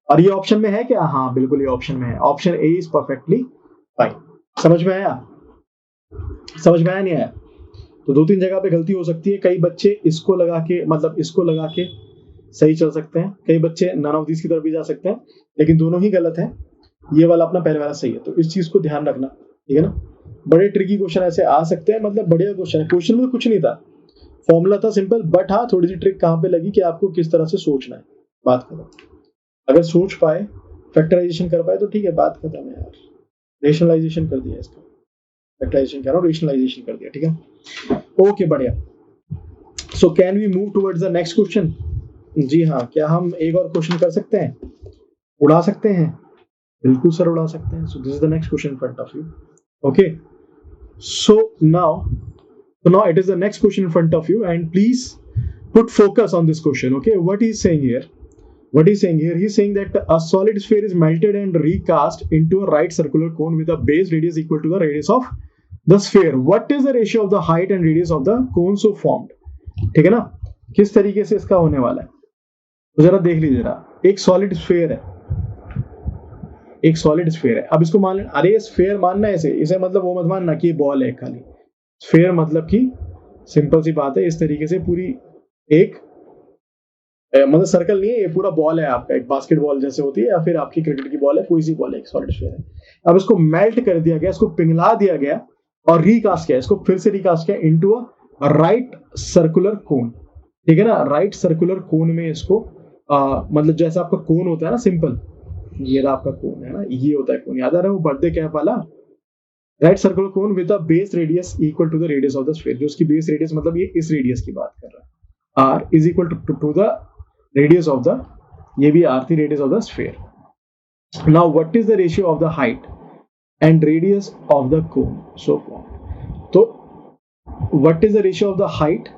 और ये ऑप्शन में है क्या, हाँ बिल्कुल ये ऑप्शन में है, option A is perfectly fine. समझ में आया, समझ में आया नहीं आया। तो 2-3 जगह पे गलती हो सकती है, कई बच्चे इसको लगा के, मतलब इसको लगा के सही चल सकते हैं, कई बच्चे नन ऑफ दिस की तरफ भी जा सकते हैं, लेकिन दोनों ही गलत है। ये वाला अपना पहले वाला सही है, तो इस चीज को ध्यान रखना, ठीक है ना। बड़े ट्रिकी क्वेश्चन ऐसे आ सकते हैं, मतलब बढ़िया क्वेश्चन है, क्वेश्चन में तो कुछ नहीं था, फॉर्मूला था सिंपल, बट हाँ थोड़ी सी ट्रिक कहाँ पे लगी कि आपको किस तरह से सोचना है। बात खत्म। अगर सोच पाए, फैक्टराइजेशन कर पाए तो ठीक है, बात खत्म है यार। रेशनलाइजेशन कर दिया इसका, फैक्टराइजेशन कह रहा हूँ, रेशनलाइजेशन कर दिया, ठीक है। ओके बढ़िया। So can we move towards the next question. जी हाँ, क्या हम एक और क्वेश्चन कर सकते हैं, उड़ा सकते हैं, बिल्कुल सर उड़ा सकते हैं। So this is the next question in front of you. Okay, so now it is the next question in front of you, and please put focus on this question. Okay, what he's saying here, he's saying that a solid sphere is melted and recast into a right circular cone with a base radius equal to the radius of the sphere. What is the ratio of the height and radius of the cone so formed? ठीक है ना, किस तरीके से इसका होने वाला है, तो जरा देख लीजिए जरा। एक सॉलिड स्फीयर है, एक सॉलिड स्फीयर है। अब इसको मान लेना, अरे स्फीयर मानना है इसे मतलब वो मत मानना कि ये बॉल है खाली। स्फीयर मतलब कि सिंपल सी बात है, इस तरीके से पूरी एक मतलब सर्कल नहीं है, ये पूरा बॉल है आपका, एक बास्केटबॉल जैसे होती है, या फिर आपकी क्रिकेट की बॉल है, कोई सी बॉल है, एक सॉलिड स्फीयर है। अब इसको मेल्ट कर दिया गया, इसको पिघला दिया गया और रिकास्ट किया, इसको फिर से रिकास्ट किया इनटू अ राइट सर्कुलर कोन, ठीक है ना। राइट सर्कुलर कोन में इसको मतलब जैसा आपका कोन होता है ना सिंपल, ये रहा आपका कोन है ना, ये होता है कोन, याद आ रहा है वो बर्थडे कैप वाला। Right circular cone with the base radius equal to the radius of the sphere, जो उसकी बेस रेडियस मतलब ये इस रेडियस की बात कर रहा है, r is equal to the radius of the, ये भी आर थी radius of the sphere. Now what is the ratio of the height and radius of the cone so form. तो what is the ratio of the height,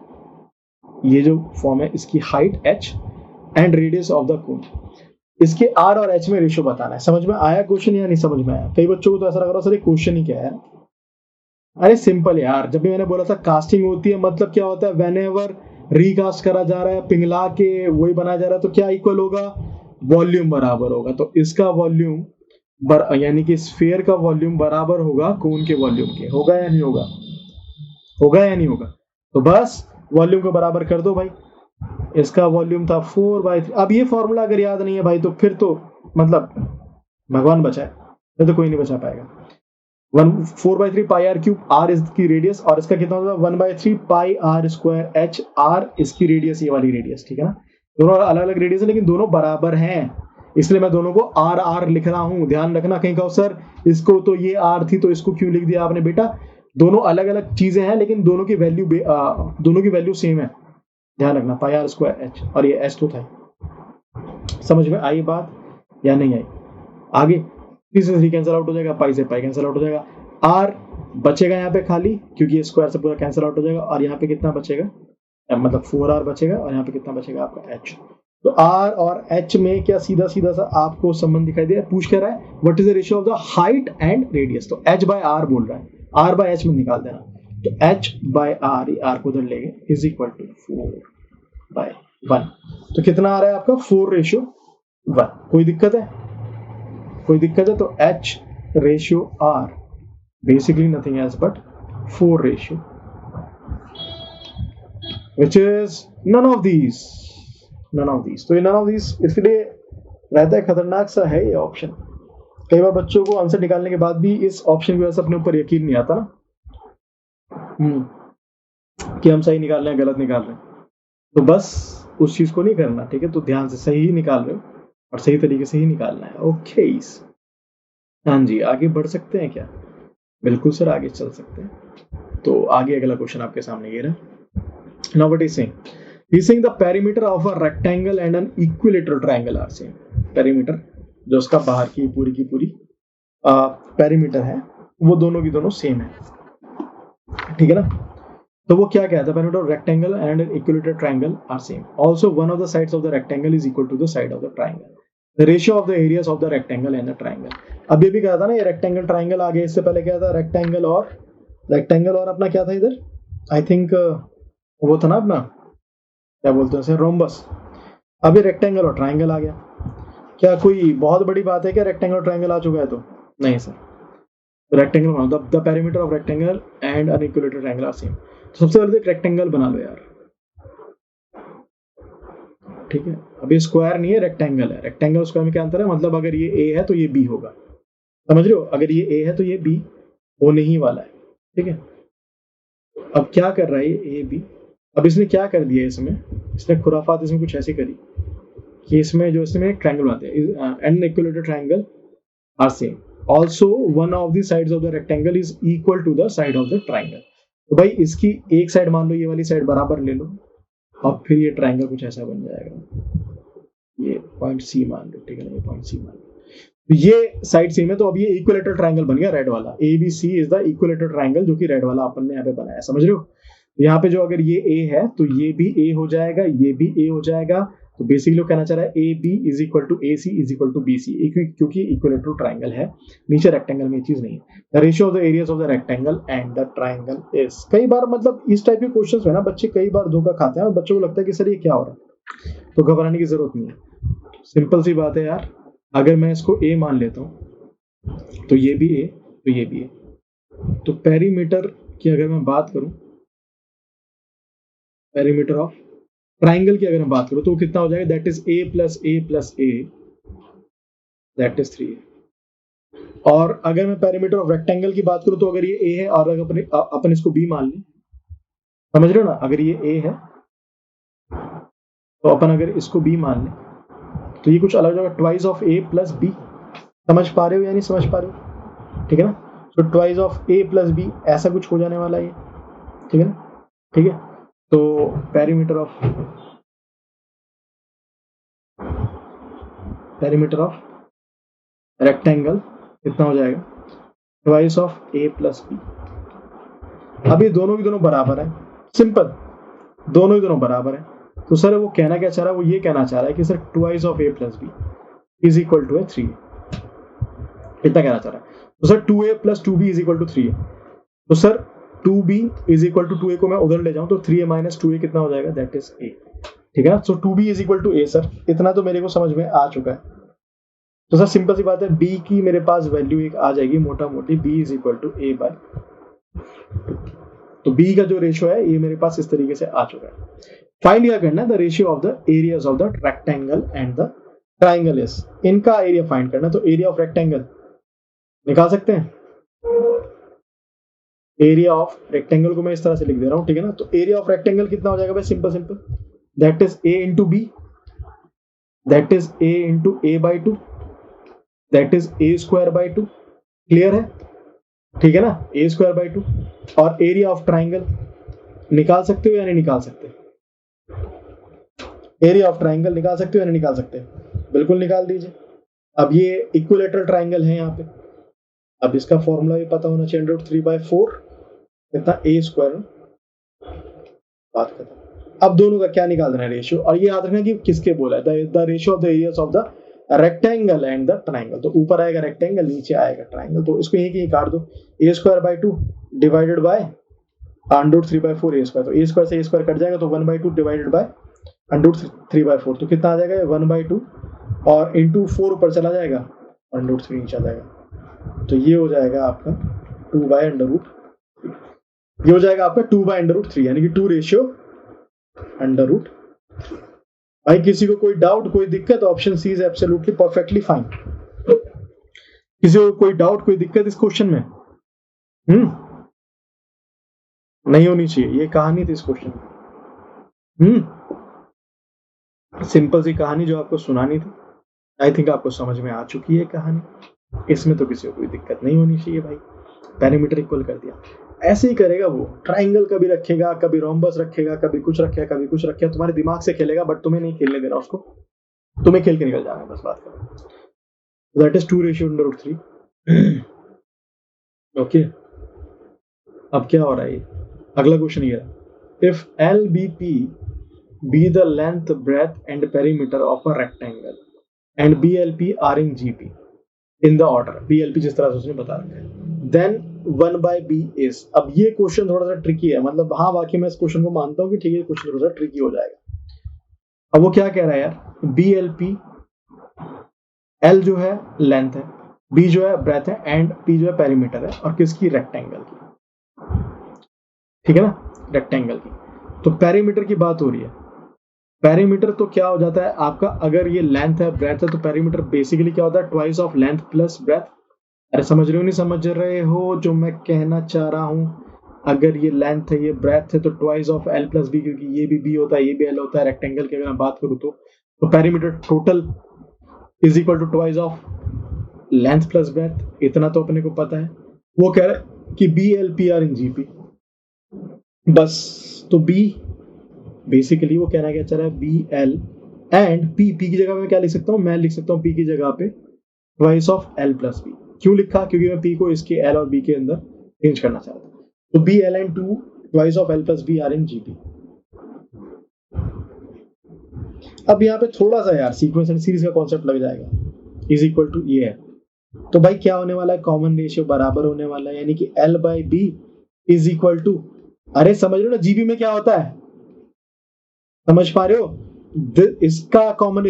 ये जो form है इसकी height h and radius of the cone, इसके r और h में ratio बताना है। समझ में आया क्वेश्चन या नहीं समझ में आया। कई बच्चों को तो ऐसा लग रहा है सर क्वेश्चन ही क्या है। अरे सिंपल यार, जब भी मैंने बोला था कास्टिंग होती है, मतलब क्या होता है, व्हेनेवर रीकास्ट करा जा रहा है, पिघला के वही बनाया जा रहा है, तो क्या इक्वल होगा, वॉल्यूम बराबर होगा। तो इसका वॉल्यूम यानी कि स्फीयर का वॉल्यूम बराबर होगा कोन के वॉल्यूम के, होगा या नहीं होगा, होगा या नहीं होगा। तो बस वॉल्यूम को बराबर कर दो भाई, इसका वॉल्यूम था 4/3। अब ये फॉर्मूला अगर याद नहीं है भाई तो फिर तो मतलब भगवान बचाए, फिर तो कोई नहीं बचा पाएगा। 4/3 पाई आर क्यूब, आर इसकी रेडियस, और इसका कितना होता है 1/3 पाई आर स्क्वायर एच, आर इसकी रेडियस, ये वाली रेडियस, ठीक है ना। दोनों अलग अलग रेडियस है लेकिन दोनों बराबर हैं, इसलिए मैं दोनों को आर आर लिख रहा हूं। ध्यान रखना, कहीं कहो सर इसको तो ये आर थी तो इसको क्यों लिख दिया आपने, बेटा दोनों अलग अलग चीजें हैं लेकिन दोनों की वैल्यू सेम है। ध्यान रखना, पाई आर स्क्वायर एच, और ये एच तो था। समझ में आई बात या नहीं आई। आगे 3 से 3 कैंसिल आउट हो जाएगा, पाई से पाई कैंसिल आउट हो जाएगा, आर बचेगा यहाँ पे खाली क्योंकि ये स्क्वायर से पूरा कैंसिल आउट हो जाएगा, और यहाँ पे कितना बचेगा, मतलब 4r बचेगा, और यहाँ पे कितना बचेगा आपका h। तो r और h में क्या सीधा सीधा सा आपको संबंध दिखाई दे रहा है। पूछ कर रहा है what is the ratio of the height and radius, तो h बाय r बोल रहा है, r बाय h में निकाल देना, तो h बाय r, r को उधर लेंगे, इज इक्वल टू 4/1। तो कितना आ रहा है आपका 4:1। कोई दिक्कत है, कोई दिक्कत है, तो h ratio r basically nothing else but 4 ratio, which is none of these। तो ये none of these इसलिए रहता है, खतरनाक सा है ये ऑप्शन। कई बार बच्चों को आंसर निकालने के बाद भी इस ऑप्शन की वजह से अपने ऊपर यकीन नहीं आता ना, कि हम सही निकाल रहे हैं गलत निकाल रहे हैं। तो बस उस चीज को नहीं करना, ठीक है। तो ध्यान से सही निकाल रहे हो और सही तरीके से ही निकालना है। ओके, हाँ जी, आगे बढ़ सकते हैं क्या? बिल्कुल सर, आगे चल सकते हैं। तो आगे अगला क्वेश्चन आपके सामने ये रहा। Now what is saying, he's saying the perimeter of a rectangle and an equilateral triangle are same। perimeter जो उसका बाहर की पूरी पेरीमीटर है वो दोनों की दोनों सेम है, ठीक है ना। तो वो क्या कहता है, perimeter of rectangle and an equilateral triangle are same, also one of the sides of the rectangle is equal to the side of the triangle, the ratio of the areas of the rectangle and the triangle। अब ये भी कहा था ना, ये rectangle triangle आ गया, इससे पहले क्या था, रेक्टेंगल और अपना क्या था इधर, आई थिंक वो था ना अपना, क्या बोलते हैं उसे, रोम्बस। अभी रेक्टेंगल और ट्राइंगल आ गया। क्या कोई बहुत बड़ी बात है क्या रेक्टेंगल और ट्राइंगल आ चुका है तो? नहीं sir. Rectangle the perimeter of rectangle and an equilateral triangle are same. तो सबसे पहले एक रेक्टेंगल बना लो यार, ठीक है। अभी स्क्वायर नहीं है, रेक्टेंगल है। रेक्टेंगल स्क्वायर में क्या अंतर है, मतलब अगर ये ए है तो ये बी होगा, समझ रहे हो। अगर ये ए है तो ये बी होने ही वाला है, ठीक है। अब क्या कर रहा है ये ए बी, अब इसने क्या कर दिया, इसने खुराफात इसमें कुछ ऐसी करी कि इसमें जो इसमें एक ट्रायंगल बनाते हैं, an equilateral triangle are same, also one of the sides of the rectangle is equal to the side of the triangle. तो भाई इसकी एक साइड मान लो, ये वाली साइड बराबर ले लो, और फिर ये ट्रायंगल कुछ ऐसा बन जाएगा। ये पॉइंट सी मान लो, ठीक है ना, ये पॉइंट सी मान लो। तो ये साइड सेम है, तो अब ये इक्विलेटरल ट्रायंगल बन गया रेड वाला। A B C is the equilateral triangle, जो कि रेड वाला अपन ने यहाँ पे बनाया, समझ रहे हो। यहाँ पे जो अगर ये ए है तो ये भी ए हो जाएगा, ये भी ए हो जाएगा। तो बेसिकली कहना चाह रहा है A B is equal to A C is equal to B C, क्योंकि इक्विलेटरल ट्रायंगल है। नीचे रेक्टेंगल में ये चीज नहीं है। The ratio of the areas of the rectangle and the triangle is, कई बार मतलब इस टाइप के क्वेश्चंस में ना बच्चे कई बार धोखा खाते हैं और बच्चों को लगता है कि सर ये क्या हो रहा है, तो घबराने की जरूरत नहीं है। सिंपल सी बात है यार, अगर मैं इसको ए मान लेता हूं तो ये भी ए, तो ये भी ए। तो पेरीमीटर की अगर मैं बात करूं, पेरीमीटर ऑफ ट्राइंगल की अगर मैं बात करूं तो कितना हो जाएगा, that is a plus A plus A, that is 3। और अगर मैं पेरीमीटर ऑफ रेक्टेंगल की बात करूं तो अगर ये ए है और अगर अपन इसको बी मान लें, समझ रहे हो ना, अगर ये ए है तो अपन अगर इसको बी मान लें तो ये कुछ अलग हो जाएगा, twice of a plus b. समझ पा रहे हो या नहीं समझ पा रहे हो, ठीक है ना। तो twice of a plus b ऐसा कुछ हो जाने वाला है, ठीक है ना, ठीक है। तो पेरीमीटर ऑफ रेक्टेंगल कितना हो जाएगा, twice of a plus b. अब ये दोनों की दोनों बराबर है, सिंपल, दोनों की दोनों बराबर है। तो सर वो कहना क्या चाह रहा है, वो ये कहना चाह रहा है कि sir twice of a plus b is equal to 3, इतना कहना चाह रहा है। तो sir 2a plus 2b is equal to 3 है। तो sir 2b is equal to 2a को मैं उधर ले जाऊं तो 3a माइनस 2a कितना हो जाएगा, दैट इज a, ठीक है। So 2b is equal to a। Sir इतना तो मेरे को समझ में आ चुका है। तो सर सिंपल सी बात है, b की मेरे पास वैल्यू एक आ जाएगी मोटा मोटी, b is equal to a by 2। तो b का जो रेशियो है ये मेरे पास इस तरीके से आ चुका है। फाइंड क्या करना है, the ratio of the areas of the rectangle and the triangle is, इनका एरिया फाइंड करना है। तो एरिया ऑफ रेक्टेंगल निकाल सकते हैं, एरिया ऑफ रेक्टेंगल को मैं इस तरह से लिख दे रहा हूं, ठीक है ना। तो एरिया ऑफ रेक्टेंगल कितना हो जाएगा भाई, simple, that is a into b, that is a into a by 2, that is a square by 2। Clear है, ठीक है ना, a स्क्वायर बाई 2। और एरिया ऑफ ट्राइंगल निकाल सकते हो या नहीं निकाल सकते, एरिया ऑफ ट्राइंगल निकाल सकते हो या नहीं निकाल सकते, बिल्कुल निकाल दीजिए। अब ये इक्विलेटरल ट्राइंगल है यहाँ पे, अब इसका फॉर्मूला भी पता होना चाहिए, √3/4 कितना a स्क्वायर, बात खत्म। अब दोनों का क्या निकाल देना है, रेशियो। और ये याद रखना कि किसके बोला है, the ratio of the areas of the rectangle and the triangle. तो ऊपर आएगा रेक्टेंगल, नीचे आएगा ट्राइंगल, तो इसको यहीं काट दो, a square by 2 divided by √3/4 a square. तो a स्क्वायर से a स्क्वायर कट जाएगा, तो 1/2 डिवाइडेड बाय √3/4। तो कितना आ जाएगा, 1/2 और इंटू 4 ऊपर चला जाएगा, 1/3 नीचे आ जाएगा। तो ये हो जाएगा आपका 2/√3, ये हो जाएगा आपका 2/√3, यानी कि 2 रेशियो √3। भाई किसी को कोई डाउट, कोई दिक्कत, option C is absolutely perfectly fine. किसी को कोई डाउट, कोई दिक्कत इस क्वेश्चन में नहीं होनी चाहिए, ये कहानी थी इस क्वेश्चन में। सिंपल सी कहानी जो आपको सुनानी थी, आई थिंक आपको समझ में आ चुकी है कहानी। इसमें तो किसी को कोई दिक्कत नहीं होनी चाहिए भाई। पेरीमीटर इक्वल कर दिया, ऐसे ही करेगा वो। ट्राइंगल कभी रखेगा, कभी रोम्बस रखेगा, कभी कुछ रखेगा, कभी कुछ रखेगा, तुम्हारे दिमाग से खेलेगा, बट तुम्हें नहीं खेलने देना उसको, तुम्हें खेल के निकल जाना है, बस बात करो। That is 2:3। ओके, अब क्या हो रहा है, अगला क्वेश्चन ये है, if LBP be the length, breadth and perimeter of a rectangle and BLP are in GP in the order, BLP जिस तरह से उसने बता रखा है, then 1/B is। अब ये क्वेश्चन थोड़ा सा ट्रिकी है, मतलब हाँ वाकई मैं इस क्वेश्चन को मानता हूँ कि ठीक है क्वेश्चन थोड़ा सा ट्रिकी हो जाएगा। अब वो क्या कह रहा है यार, BLP, L जो है लेंथ है, B जो है ब्रेथ है, एंड P जो है पेरीमीटर है, और किसकी, रेक्टेंगल की, ठीक है ना, रेक्टेंगल की। तो पेरीमीटर की बात हो रही है। पेरीमीटर तो क्या हो जाता है आपका, अगर ये लेंथ है ब्रेथ है, तो पेरीमीटर बेसिकली क्या होता है, twice of length plus breath. अरे समझ रहे हो नहीं समझ रहे हो जो मैं कहना चाह रहा हूं, अगर ये लेंथ है ये ब्रेथ है तो twice of L plus B, क्योंकि ये भी B होता है ये भी L होता है रेक्टेंगल की अगर मैं बात करूं तो perimeter total is equal to twice of length plus breadth. इतना तो अपने को पता है। वो कह रहा है कि BLP आर इन GP, बस। तो B बेसिकली वो कहना क्या चाह रहा है, BL एंड P की जगह मैं क्या लिख सकता हूँ, मैं लिख सकता हूँ P की जगह पे twice of L plus B। क्यों लिखा, क्योंकि मैं P को इसके L और B के अंदर चेंज करना चाहता हूँ। तो BL and 2 twice of L plus B are in GP। अब यहाँ पे थोड़ा सा यार सीक्वेंस एंड सीरीज का कॉन्सेप्ट लग जाएगा, इज इक्वल टू ये है, तो भाई क्या होने वाला है, कॉमन रेशियो बराबर होने वाला है, यानी कि L/B इज इक्वल टू, अरे समझ रहे हो ना GP में क्या होता है, समझ पा रहे हो, इसका कॉमन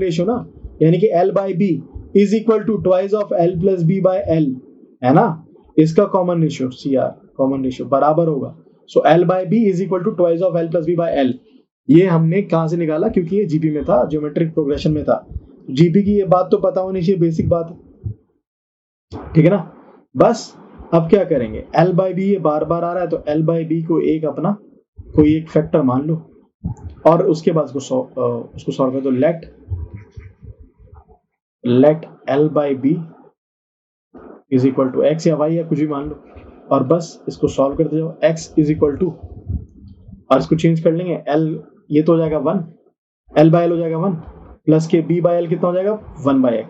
रेशियो ना, यानी कि L/B is equal to twice of L plus B by L, है ना, इसका common ratio CR common ratio बराबर होगा। So L/B is equal to twice of L plus B by L। ये हमने कहां से निकाला, क्योंकि ये GP में था, ज्योमेट्रिक प्रोग्रेशन में था। GP की ये बात तो पता होनी चाहिए, बेसिक बात है, ठीक है ना। बस अब क्या करेंगे, L/B ये बार बार आ रहा है, तो L/B को एक अपना कोई एक फैक्टर मान लो, और उसके बाद उसको सॉल्व कर दो। Let L/B is equal to x या y या कुछ भी मान लो, और बस इसको सॉल्व करते जाओ। x इज इक्वल टू, और इसको चेंज कर लेंगे, L ये तो हो जाएगा 1, L/L हो जाएगा 1, प्लस के B/L कितना हो जाएगा 1/x।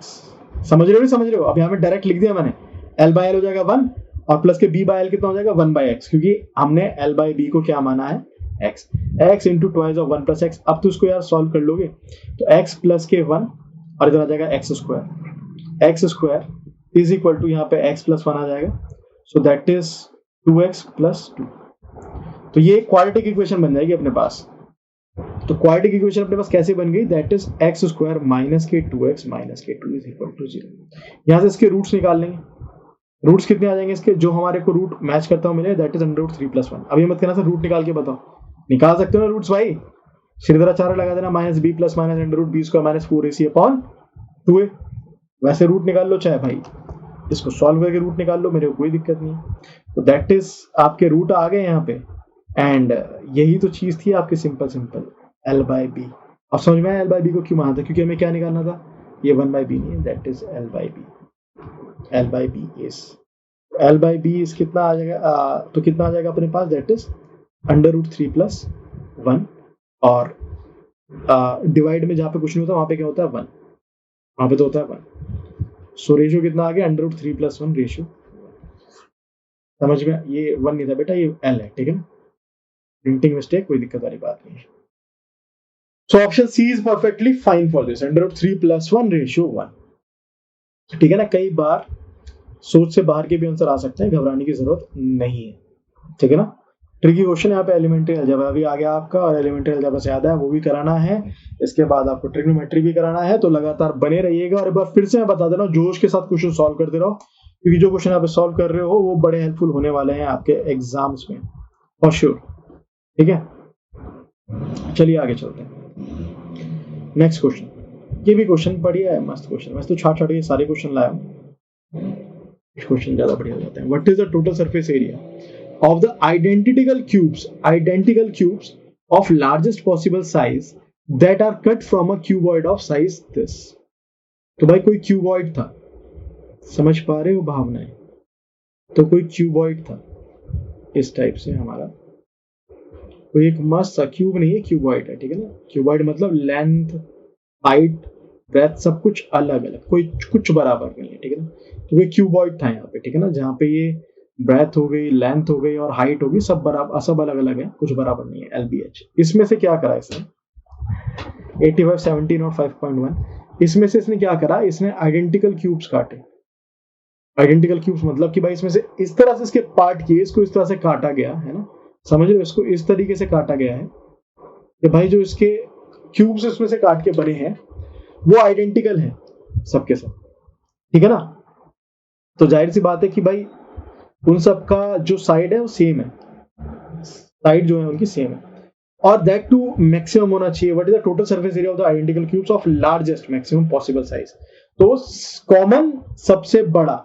समझ रहे हो नहीं समझ रहे हो, अब यहाँ पे डायरेक्ट लिख दिया मैंने, L/L हो जाएगा 1 और प्लस के B/L कितना हो जाएगा 1/x, क्योंकि हमने L/B को क्या माना है, x into twice of 1 plus x. अब तो उसको यार सॉल्व कर लोगे, तो x प्लस के 1 और इधर आ जाएगा x square is equal to, यहाँ पे x प्लस 1 आ जाएगा, सो दैट इज 2x प्लस 2। तो ये क्वाड्रेटिक इक्वेशन बन जाएगी अपने पास। तो क्वाड्रेटिक इक्वेशन अपने पास कैसे बन गई, that is x square minus के 2x माइनस के 2 इज इक्वल टू 0। यहाँ से इसके रूट्स निकाल लेंगे, रूट्स कितने आ जाएंगे इसके, जो हमारे को रूट मैच करता हो मिले, दैट इज √3+1। अब ये मत कहना सर रूट निकाल के बताओ, निकाल सकते हो ना रूट्स भाई, श्रीधराचार्य लगा देना, -b plus minus √b square minus 4ac upon 2a। वैसे रूट निकाल लो चाहे भाई, इसको सॉल्व करके रूट निकाल लो, मेरे को कोई दिक्कत नहीं। तो दैट इज आपके रूट आ गए यहाँ पे, एंड यही तो चीज थी आपकी सिंपल L/B। अब समझ में आया L/B को क्यों माना था, क्योंकि हमें क्या निकालना था, ये 1/B नहीं है, that is L/B is L/B is कितना आ जाएगा, तो कितना आ जाएगा अपने पास, दैट इज √3+1, और डिवाइड में जहाँ पे कुछ नहीं होता वहां पे क्या होता है 1, वहां पे तो होता है 1। सो रेशियो कितना आ गया, √3+1 रेशियो। समझ में, ये 1 नहीं था बेटा, ये L है, ठीक है ना, प्रिंटिंग मिस्टेक, कोई दिक्कत वाली बात नहीं है। So option C is perfectly fine for this, √3+1 ratio 1, ठीक है ना। कई बार सोच से बाहर के भी आंसर आ सकते हैं, घबराने की जरूरत नहीं है, ठीक है ना। ट्रिकी क्वेश्चन यहाँ पे एलिमेंट्री अलजेब्रा भी आ गया आपका, और एलिमेंट्री अलजेब्रा से याद है वो भी कराना है, इसके बाद आपको ट्रिग्नोमेट्री भी कराना है, तो लगातार बने रहिएगा। और एक बार फिर से मैं बता दे रहा हूँ, जोश के साथ क्वेश्चन सॉल्व करते रहो, क्योंकि जो क्वेश्चन आप सॉल्व कर रहे हो वो बड़े हेल्पफुल होने वाले हैं आपके एग्जाम्स में फॉर श्योर, ठीक है। चलिए आगे चलते हैं, नेक्स्ट क्वेश्चन। ये भी क्वेश्चन बढ़िया है, मस्त क्वेश्चन, वैसे तो छाट के सारे क्वेश्चन लाया हूँ, क्वेश्चन ज्यादा बढ़िया हो जाते हैं। What is the total surface area of the identical cubes of largest possible size that are cut from a cuboid of size this. तो भाई कोई क्यूबॉइड था, समझ पा रहे हो भावनाएं? तो कोई क्यूबॉइड था इस टाइप से हमारा, कोई एक मस्त सा क्यूब नहीं है, क्यूबॉइड है, ठीक है ना। क्यूबॉइड मतलब लेंथ, हाइट, ब्रेथ सब कुछ अलग अलग, कोई कुछ बराबर नहीं है, ठीक है ना। तो ये क्यूबॉइड था यहाँ पे, ठीक है ना, जहाँ पे ये ब्रेथ हो गई, लेंथ हो गई और हाइट हो गई, सब बराबर, सब अलग अलग है, कुछ बराबर नहीं है। LBH इसमें से क्या करा इसने, 85, 17 और 5.1, इसमें से इसने क्या करा, इसने आइडेंटिकल क्यूब्स काटे। आइडेंटिकल क्यूब्स मतलब कि भाई इसमें से इस तरह से इसके पार्ट किए, इसको इस तरह से काटा गया है ना, समझ रहे हो, इसको इस तरीके से काटा गया है कि भाई जो इसके क्यूब्स इसमें से काट के बने हैं वो आइडेंटिकल है सबके सब, ठीक है ना। तो जाहिर सी बात है कि भाई उन सब का जो साइड है वो सेम है, साइड जो है उनकी सेम है, और दैट टू मैक्सिमम होना चाहिए। What is the total surface area of the identical cubes of largest maximum possible size. तो कॉमन सबसे बड़ा,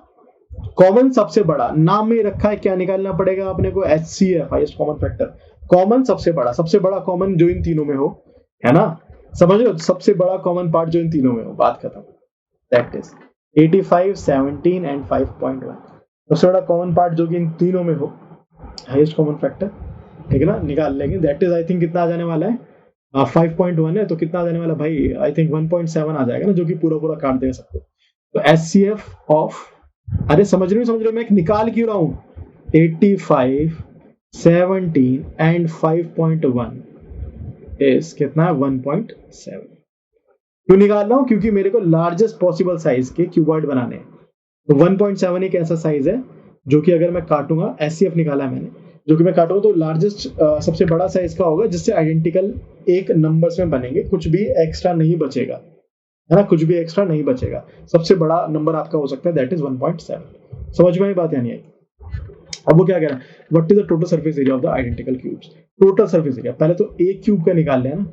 कॉमन सबसे बड़ा नाम में रखा है, क्या निकालना पड़ेगा अपने को, HCF, highest common factor. Common सबसे बड़ा कॉमन जो इन तीनों में हो, है ना, समझ लो, सबसे बड़ा कॉमन पार्ट जो इन तीनों में हो, बात खत्म। That is 85, 17 and 5.1। सबसे बड़ा कॉमन पार्ट जो कि इन तीनों में हो, हाईएस्ट कॉमन फैक्टर, ठीक है ना, निकाल लेंगे। दैट इज आई थिंक कितना आ जाने वाला है, 5.1 है तो कितना आ जाने वाला भाई, आई थिंक 1.7 आ जाएगा ना, जो कि पूरा पूरा काट देगा सबको। तो HCF ऑफ, अरे समझ रहे हो, मैं निकाल क्यों रहा हूं, 85, 17 एंड 5.1 इज कितना है, 1.7। क्यों निकाल रहा हूं, क्योंकि मेरे को लार्जेस्ट पॉसिबल साइज के क्यूबॉइड बनाने हैं। तो 1.7 एक ऐसा साइज है जो कि अगर मैं काटूंगा, HCF निकाला है मैंने, जो कि मैं काटूंगा तो लार्जेस्ट सबसे बड़ा साइज का होगा, जिससे आइडेंटिकल एक नंबर्स में बनेंगे, कुछ भी एक्स्ट्रा नहीं बचेगा, है ना, कुछ भी एक्स्ट्रा नहीं बचेगा। सबसे बड़ा नंबर आपका हो सकता है, दैट इज 1.7। समझ में आई बात या नहीं आई? अब वो क्या कह रहा है, what is the total surface area of the identical cubes. Total surface area पहले तो एक क्यूब का निकाल लें ना,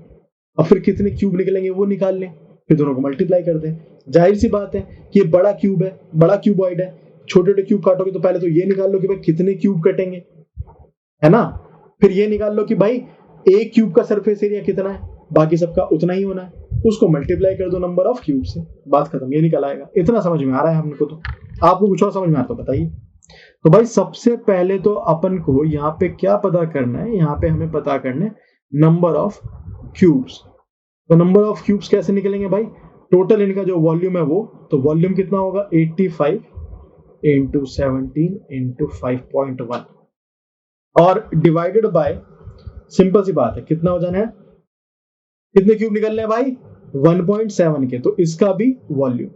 और फिर कितने क्यूब निकलेंगे वो निकाल लें, फिर दोनों को मल्टीप्लाई कर दें। जाहिर सी बात है कि ये बड़ा क्यूब है, बड़ा क्यूबॉइड है, छोटे छोटे क्यूब काटोगे तो पहले तो ये निकाल लो कि भाई कितने क्यूब कटेंगे, है ना, फिर ये निकाल लो कि भाई एक क्यूब का सरफेस एरिया कितना है, बाकी सबका उतना ही होना है, उसको मल्टीप्लाई कर दो नंबर ऑफ क्यूब से, बात खत्म, ये निकल आएगा। इतना समझ में आ रहा है हमको? तो आपको कुछ और समझ में आता तो बताइए। तो भाई सबसे पहले तो अपन को यहाँ पे क्या पता करना है, यहाँ पे हमें पता करना है नंबर ऑफ क्यूब्स। तो नंबर ऑफ क्यूब्स कैसे निकलेंगे भाई, टोटल इनका जो वॉल्यूम है वो, तो वॉल्यूम कितना होगा, 85 इंटू 17 इंटू 5.1 और डिवाइडेड बाय, सिंपल सी बात है, कितना हो जाना है, कितने क्यूब निकलने हैं भाई, 1.7 के, तो इसका भी वॉल्यूम,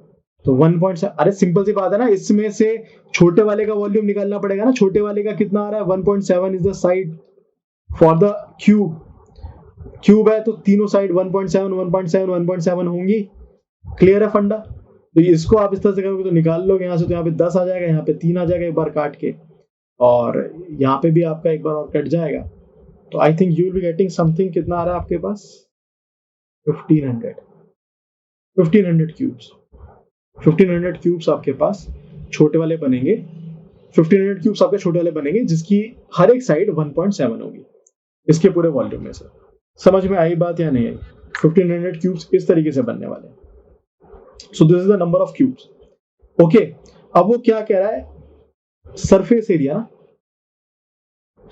तो 1.7, अरे सिंपल सी बात है ना, इसमें से छोटे वाले का वॉल्यूम निकालना पड़ेगा ना, छोटे वाले का कितना आ रहा है, 1.7 is the side for the cube, cube है तो तीनों साइड 1.7 1.7 1.7 होंगी, क्लियर है फंडा। तो इसको आप इस तरह से करोगे तो निकाल लोगे यहाँ से, तो यहाँ पे 10 आ जाएगा, यहाँ पे 3 आ जाएगा एक बार काट के, और यहाँ पे भी आपका एक बार और कट जाएगा। तो I think you will be getting something, कितना आ रहा है आपके पास, 1500 क्यूब्स, 1500 क्यूब्स आपके पास छोटे वाले बनेंगे, 1500 क्यूब्स आपके छोटे वाले बनेंगे, जिसकी हर एक साइड 1.7 होगी इसके पूरे वॉल्यूम में से। समझ में आई बात या नहीं आई? 1500 क्यूब्स इस तरीके से बनने वाले हैं। So this is the number of cubes, okay. अब वो क्या कह रहा है, सरफेस एरिया,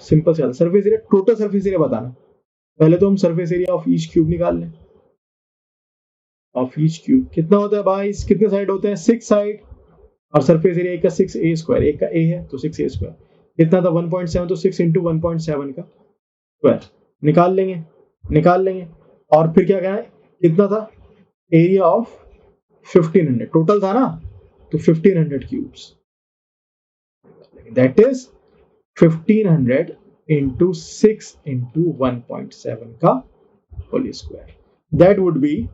सिंपल सा surface area, total surface area बताना। पहले तो हम surface area of each cube निकाल लें, ऑफ ईच क्यूब कितना होता है भाई, कितने साइड होते हैं, 6 साइड, और सरफेस एरिया एक का 6a², एक का a है तो 6a², कितना था 1.7, तो 6 इंटू 1.7 का स्क्वायर निकाल लेंगे। और फिर क्या कहना है, कितना था, एरिया ऑफ 1500 टोटल था ना, तो 1500 cubes, that is 1500 into 6 into 1.7 का whole square, that would be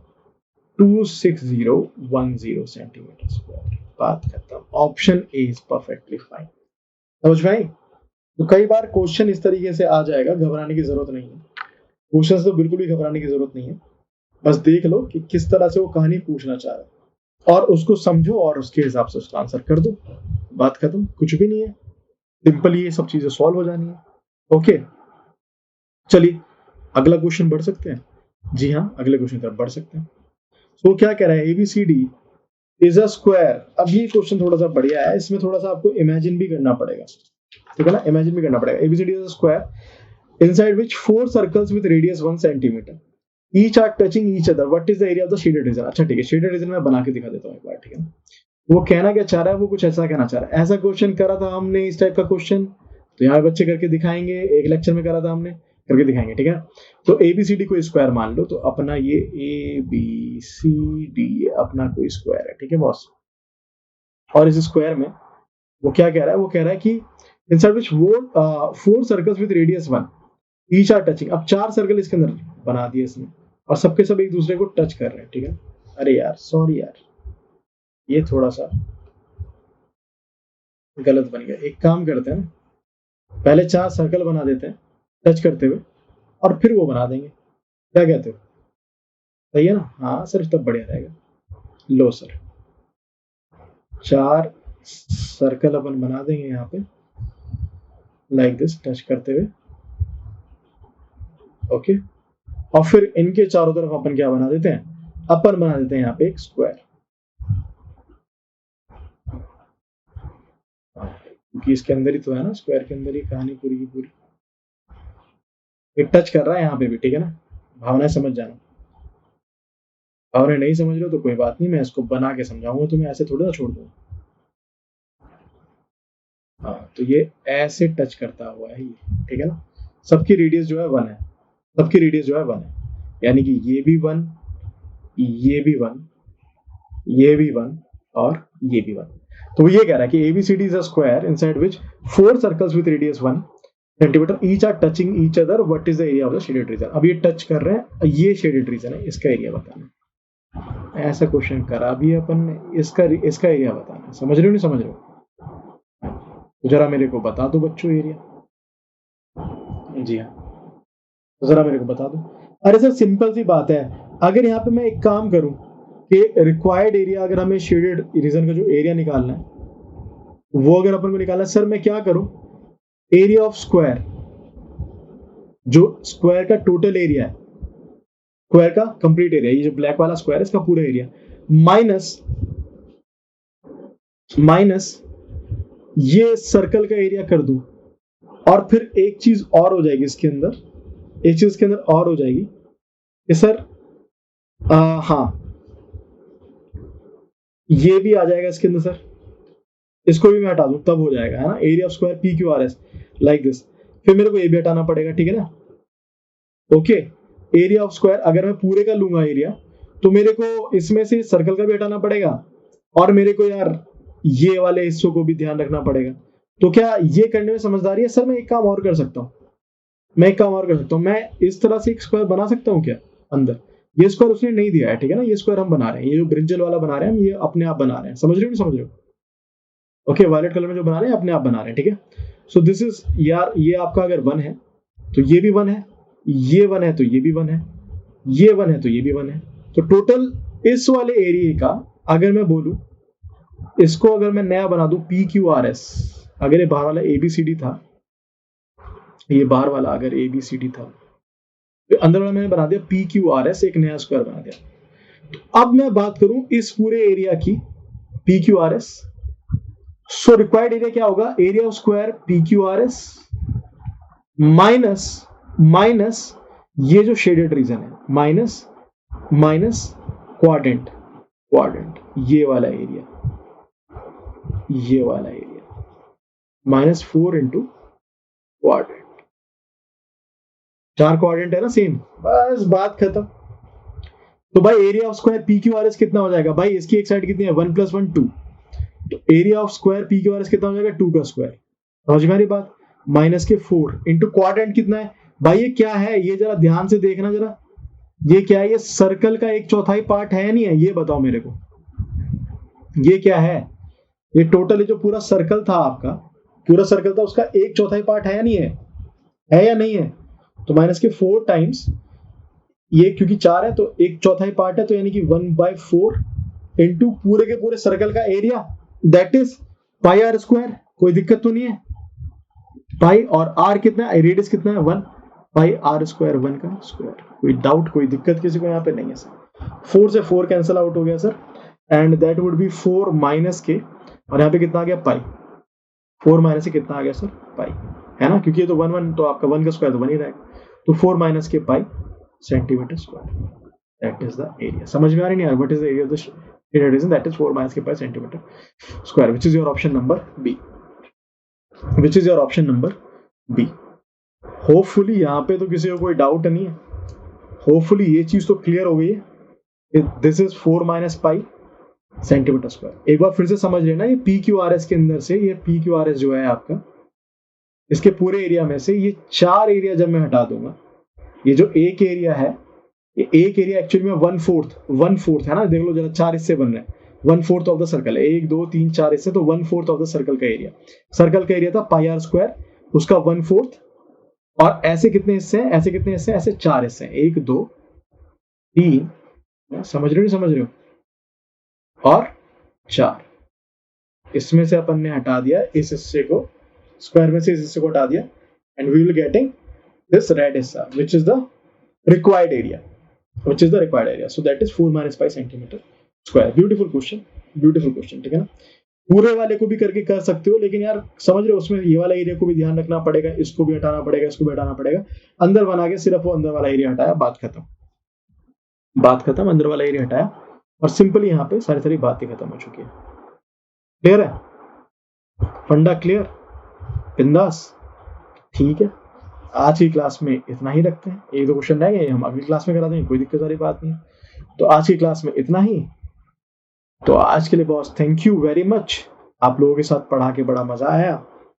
26010 centimetre square. बात खत्म, option A is perfectly fine. समझ में आई? तो कई बार क्वेश्चन इस तरीके से आ जाएगा, घबराने की जरूरत नहीं है, क्वेश्चन तो बिल्कुल भी घबराने की जरूरत नहीं है, बस देख लो कि किस तरह से वो कहानी पूछना चाह रहा है और उसको समझो और उसके हिसाब से उसका आंसर कर दो, बात खत्म, कुछ भी नहीं है, सिंपल ये सब चीजें सॉल्व हो जानी है। ओके चलिए अगला क्वेश्चन बढ़ सकते हैं। जी हाँ, अगले क्वेश्चन की तरफ बढ़ सकते हैं। तो क्या कह रहा है, ABCD इज अ स्क्वायर। अब ये क्वेश्चन थोड़ा सा बढ़िया है, इसमें थोड़ा सा आपको इमेजिन भी करना पड़ेगा, ठीक है ना, इमेजिन भी करना पड़ेगा। ABCD is a square inside which 4 circles with radius 1 centimetre each are touching each other, what is the area of the shaded region. अच्छा ठीक है, शेडेड रीजन मैं बना के दिखा देता हूँ एक बार, ठीक है। वो कहना क्या चाह रहा है, वो कुछ ऐसा कहना चाह रहा है। ऐसा क्वेश्चन करा था हमने, इस टाइप का क्वेश्चन, तो यहाँ बच्चे करके दिखाएंगे, एक लेक्चर में करा था हमने, करके दिखाएंगे, ठीक है। तो ABCD को स्क्वायर मान लो, तो अपना ये ABCD अपना कोई स्क्वायर है, ठीक है बॉस। और इस स्क्वायर में वो क्या कह रहा है, वो कह रहा है कि inside which 4 circles with radius 1 each are touching. अब 4 सर्कल इसके अंदर बना दिए इसने, और सबके सब एक दूसरे को टच कर रहे हैं, ठीक है। अरे यार सॉरी यार, ये थोड़ा सा गलत बन गया। एक काम करते हैं ना, पहले 4 सर्कल बना देते हैं टच करते हुए, और फिर वो बना देंगे, क्या कहते हो, सही है ना। हाँ सर, तब बढ़िया रहेगा। लो सर, 4 सर्कल अपन बना देंगे यहाँ पे लाइक दिस, टच करते हुए, ओके। और फिर इनके चारों तरफ अपन क्या बना देते हैं, अपन बना देते हैं यहाँ पे एक स्क्वायर, क्योंकि इसके अंदर ही तो है ना, स्क्वायर के अंदर ही कहानी पूरी की पूरी। एक टच कर रहा है यहाँ पे भी, ठीक है ना। भावनाएं समझ जाना, भावनाएं नहीं समझ रहे हो तो कोई बात नहीं, मैं इसको बना के समझाऊंगा तुम्हें, ऐसे थोड़ी ना छोड़ दूंगा। हाँ, तो ये ऐसे टच करता हुआ है ये, ठीक है ना। सबकी रेडियस जो है 1 है, सबकी रेडियस जो है 1 है, यानी कि ये भी 1, ये भी 1, ये भी 1, और ये भी 1। तो वो ये कह रहा है कि ABCD is a square inside which 4 circles with radius 1 centimetre each are touching each other, what is the area of the shaded region. अब ये टच कर रहे हैं, ये शेडेड रीजन है, इसका एरिया बताना। ऐसा क्वेश्चन करा भी अपन ने, इसका एरिया बताना। समझ रहे हो नहीं समझ रहे हो, तो जरा मेरे को बता दो बच्चों एरिया। जी हाँ, तो जरा मेरे को बता दो। अरे सर सिंपल सी बात है, अगर यहाँ पे मैं एक काम करूं कि रिक्वायर्ड एरिया, अगर हमें शेडेड रीजन का जो एरिया निकालना है, वो अगर अपन को निकालना है, सर मैं क्या करूं, एरिया ऑफ स्क्वायर, जो स्क्वायर का टोटल एरिया है, स्क्वायर का कंप्लीट एरिया, ये जो ब्लैक वाला स्क्वायर है इसका पूरा एरिया, माइनस ये सर्कल का एरिया कर दूं। और फिर एक चीज और हो जाएगी इसके अंदर, एक चीज इसके अंदर और हो जाएगी कि सर हाँ, ये भी आ जाएगा इसके अंदर सर, इसको भी मैं हटा दूं तब हो जाएगा, है ना, area of square PQRS like this. फिर मेरे को ये भी हटाना पड़ेगा, ठीक है ना, ओके। एरिया ऑफ स्क्वायर अगर मैं पूरे का लूंगा एरिया, तो मेरे को इसमें से सर्कल का भी हटाना पड़ेगा, और मेरे को यार ये वाले हिस्सों को भी ध्यान रखना पड़ेगा। तो क्या ये करने में समझदारी है सर? मैं एक काम और कर सकता हूँ, मैं इस तरह से एक स्क्वायर बना सकता हूँ क्या अंदर। ये स्क्वायर उसने नहीं दिया है, ठीक है ना, ये स्क्वायर हम बना रहे हैं, ये जो ब्रिंजल वाला बना रहे हैं हम, ये अपने आप बना रहे हैं। समझ रहे हो नहीं समझ रहे हो? ओके, वायलेट कलर में जो बना रहे हैं अपने आप बना रहे हैं, ठीक है। सो दिस इज यार, ये आपका अगर 1 है तो ये भी 1 है, ये 1 है तो ये भी 1 है, ये 1 है तो ये भी 1 है। तो टोटल इस वाले एरिया का अगर मैं बोलूं, इसको अगर मैं नया बना दूं PQRS, अगर ये बाहर वाला ABCD था, ये बाहर वाला अगर ABCD था, तो अंदर वाला मैंने बना दिया PQRS, एक नया स्क्वायर बना दिया। तो अब मैं बात करूं इस पूरे एरिया की PQRS, सो रिक्वायर्ड एरिया क्या होगा, area of square PQRS minus ये जो शेडेड रीजन है, माइनस क्वाड्रेंट, ये वाला एरिया -4 इंटू क्वाड्रेंट। 4 क्वाड्रेंट है ना सेम, बस बात खत्म। तो भाई एरिया ऑफ स्क्वायर PQRS कितना हो जाएगा भाई, इसकी एक साइड कितनी है 1 + 1 2, तो एरिया ऑफ स्क्वायर PQRS कितना हो जाएगा 2 का स्क्वायर। समझ में आ रही बात, -4 इंटू क्वाड्रेंट कितना है भाई, ये क्या है, ये जरा ध्यान से देखना जरा, ये क्या है, ये सर्कल का 1/4 पार्ट है या नहीं है, ये बताओ मेरे को, ये क्या है, ये टोटल जो पूरा सर्कल था आपका, पूरा सर्कल था, उसका 1/4 पार्ट है या नहीं है या नहीं है। तो -4 टाइम्स ये, क्योंकि 4 है तो 1/4 पार्ट है, तो यानी कि 1/4 इंटू पूरे के पूरे सर्कल का एरिया, दैट इज πr²। कोई दिक्कत तो नहीं है, पाई और r कितना है, रेडियस कितना है 1, पाई आर स्क्वायर 1 का स्क्वायर। कोई डाउट, कोई दिक्कत किसी को यहाँ पे नहीं है सर। 4 से 4 कैंसिल आउट हो गया sir, and that would B 4 minus के, और यहाँ पे कितना आ गया पाई, 4 माइनस से कितना आ गया सर पाई, है ना, क्योंकि ये तो 1 1 तो आपका 1 का स्क्वायर तो 1 ही रहेगा, तो 4 माइनस के पाई centimetre square, that is the area. समझ में आ रही नहीं यार, what is the area of the irradiation, that is 4 minus k pi centimeter square, which is your option number B, which is your option number B। Hopefully यहाँ पे तो किसी को कोई डाउट नहीं है, होपफुली ये चीज तो क्लियर हो गई है। This is 4 minus pi centimetre square. एक बार फिर से समझ लेना, ये पी क्यू आर एस के अंदर से, ये पी क्यू आर एस जो है आपका, इसके पूरे एरिया में से ये 4 एरिया जब मैं हटा दूंगा, ये जो एक एरिया है, ये एक एरिया एक्चुअली में 1/4 है ना, देख लो जरा, 4 हिस्से बन रहे हैं, 1/4 ऑफ द सर्कल है, 1 2 3 4 हिस्से, तो 1/4 ऑफ द सर्कल का एरिया, सर्कल का एरिया था पाई आर स्क्वायर, उसका 1/4, और ऐसे कितने हिस्से हैं, ऐसे कितने हिस्से हैं, ऐसे 4 हिस्से हैं, 1 2 3, समझ रहे हो, समझ रहे हो, और 4, इसमें से अपन ने हटा दिया इस हिस्से को, स्क्वायर में से इस हिस्से को हटा दिया, and we will getting this red हिस्सा, which is the required area, so that is 4 minus pi centimeter square। Beautiful question, ठीक है ना। पूरे वाले को भी करके कर सकते हो, लेकिन यार समझ रहे हो, उसमें ये वाला एरिया को भी ध्यान रखना पड़ेगा, इसको भी हटाना पड़ेगा, इसको भी हटाना पड़ेगा, अंदर बना के सिर्फ वो अंदर वाला एरिया हटाया, बात खत्म, अंदर वाला एरिया हटाया, और सिंपली यहाँ पे सारी बातें खत्म हो चुकी है। क्लियर है, फंडा क्लियर, बिंदास, ठीक है। आज की क्लास में इतना ही रखते हैं, एक दो क्वेश्चन रह गए, हम अगली क्लास में करा देंगे, कोई दिक्कत वाली बात नहीं। तो आज की क्लास में इतना ही। तो आज के लिए boss thank you very much, आप लोगों के साथ पढ़ा के बड़ा मजा आया,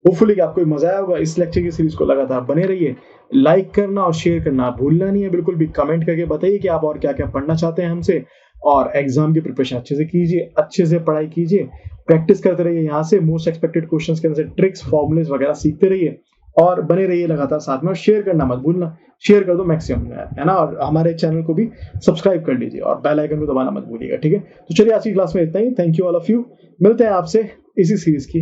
होपफुली कि आपको मजा आया होगा। इस लेक्चर की सीरीज को लगातार बने रहिए, लाइक करना और शेयर करना भूलना नहीं है, बिल्कुल भी कमेंट करके बताइए कि आप और क्या क्या पढ़ना चाहते हैं हमसे, और एग्जाम की प्रिपरेशन अच्छे से कीजिए, अच्छे से पढ़ाई कीजिए, प्रैक्टिस करते रहिए, यहाँ से मोस्ट एक्सपेक्टेड क्वेश्चंस के अंदर ट्रिक्स फॉर्मुलेस वगैरह सीखते रहिए, और बने रहिए लगातार साथ में, और शेयर करना मत भूलना, शेयर कर दो मैक्सिमम, है ना, और हमारे चैनल को भी सब्सक्राइब कर लीजिए, और बेल आइकन को दबाना मत भूलिएगा, ठीक है। तो चलिए आज की क्लास में इतना ही, thank you all of you, मिलते हैं आपसे इसी सीरीज की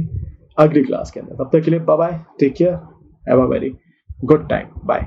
अगली क्लास के अंदर, तब तक के लिए bye bye, take care, have a very good time, bye.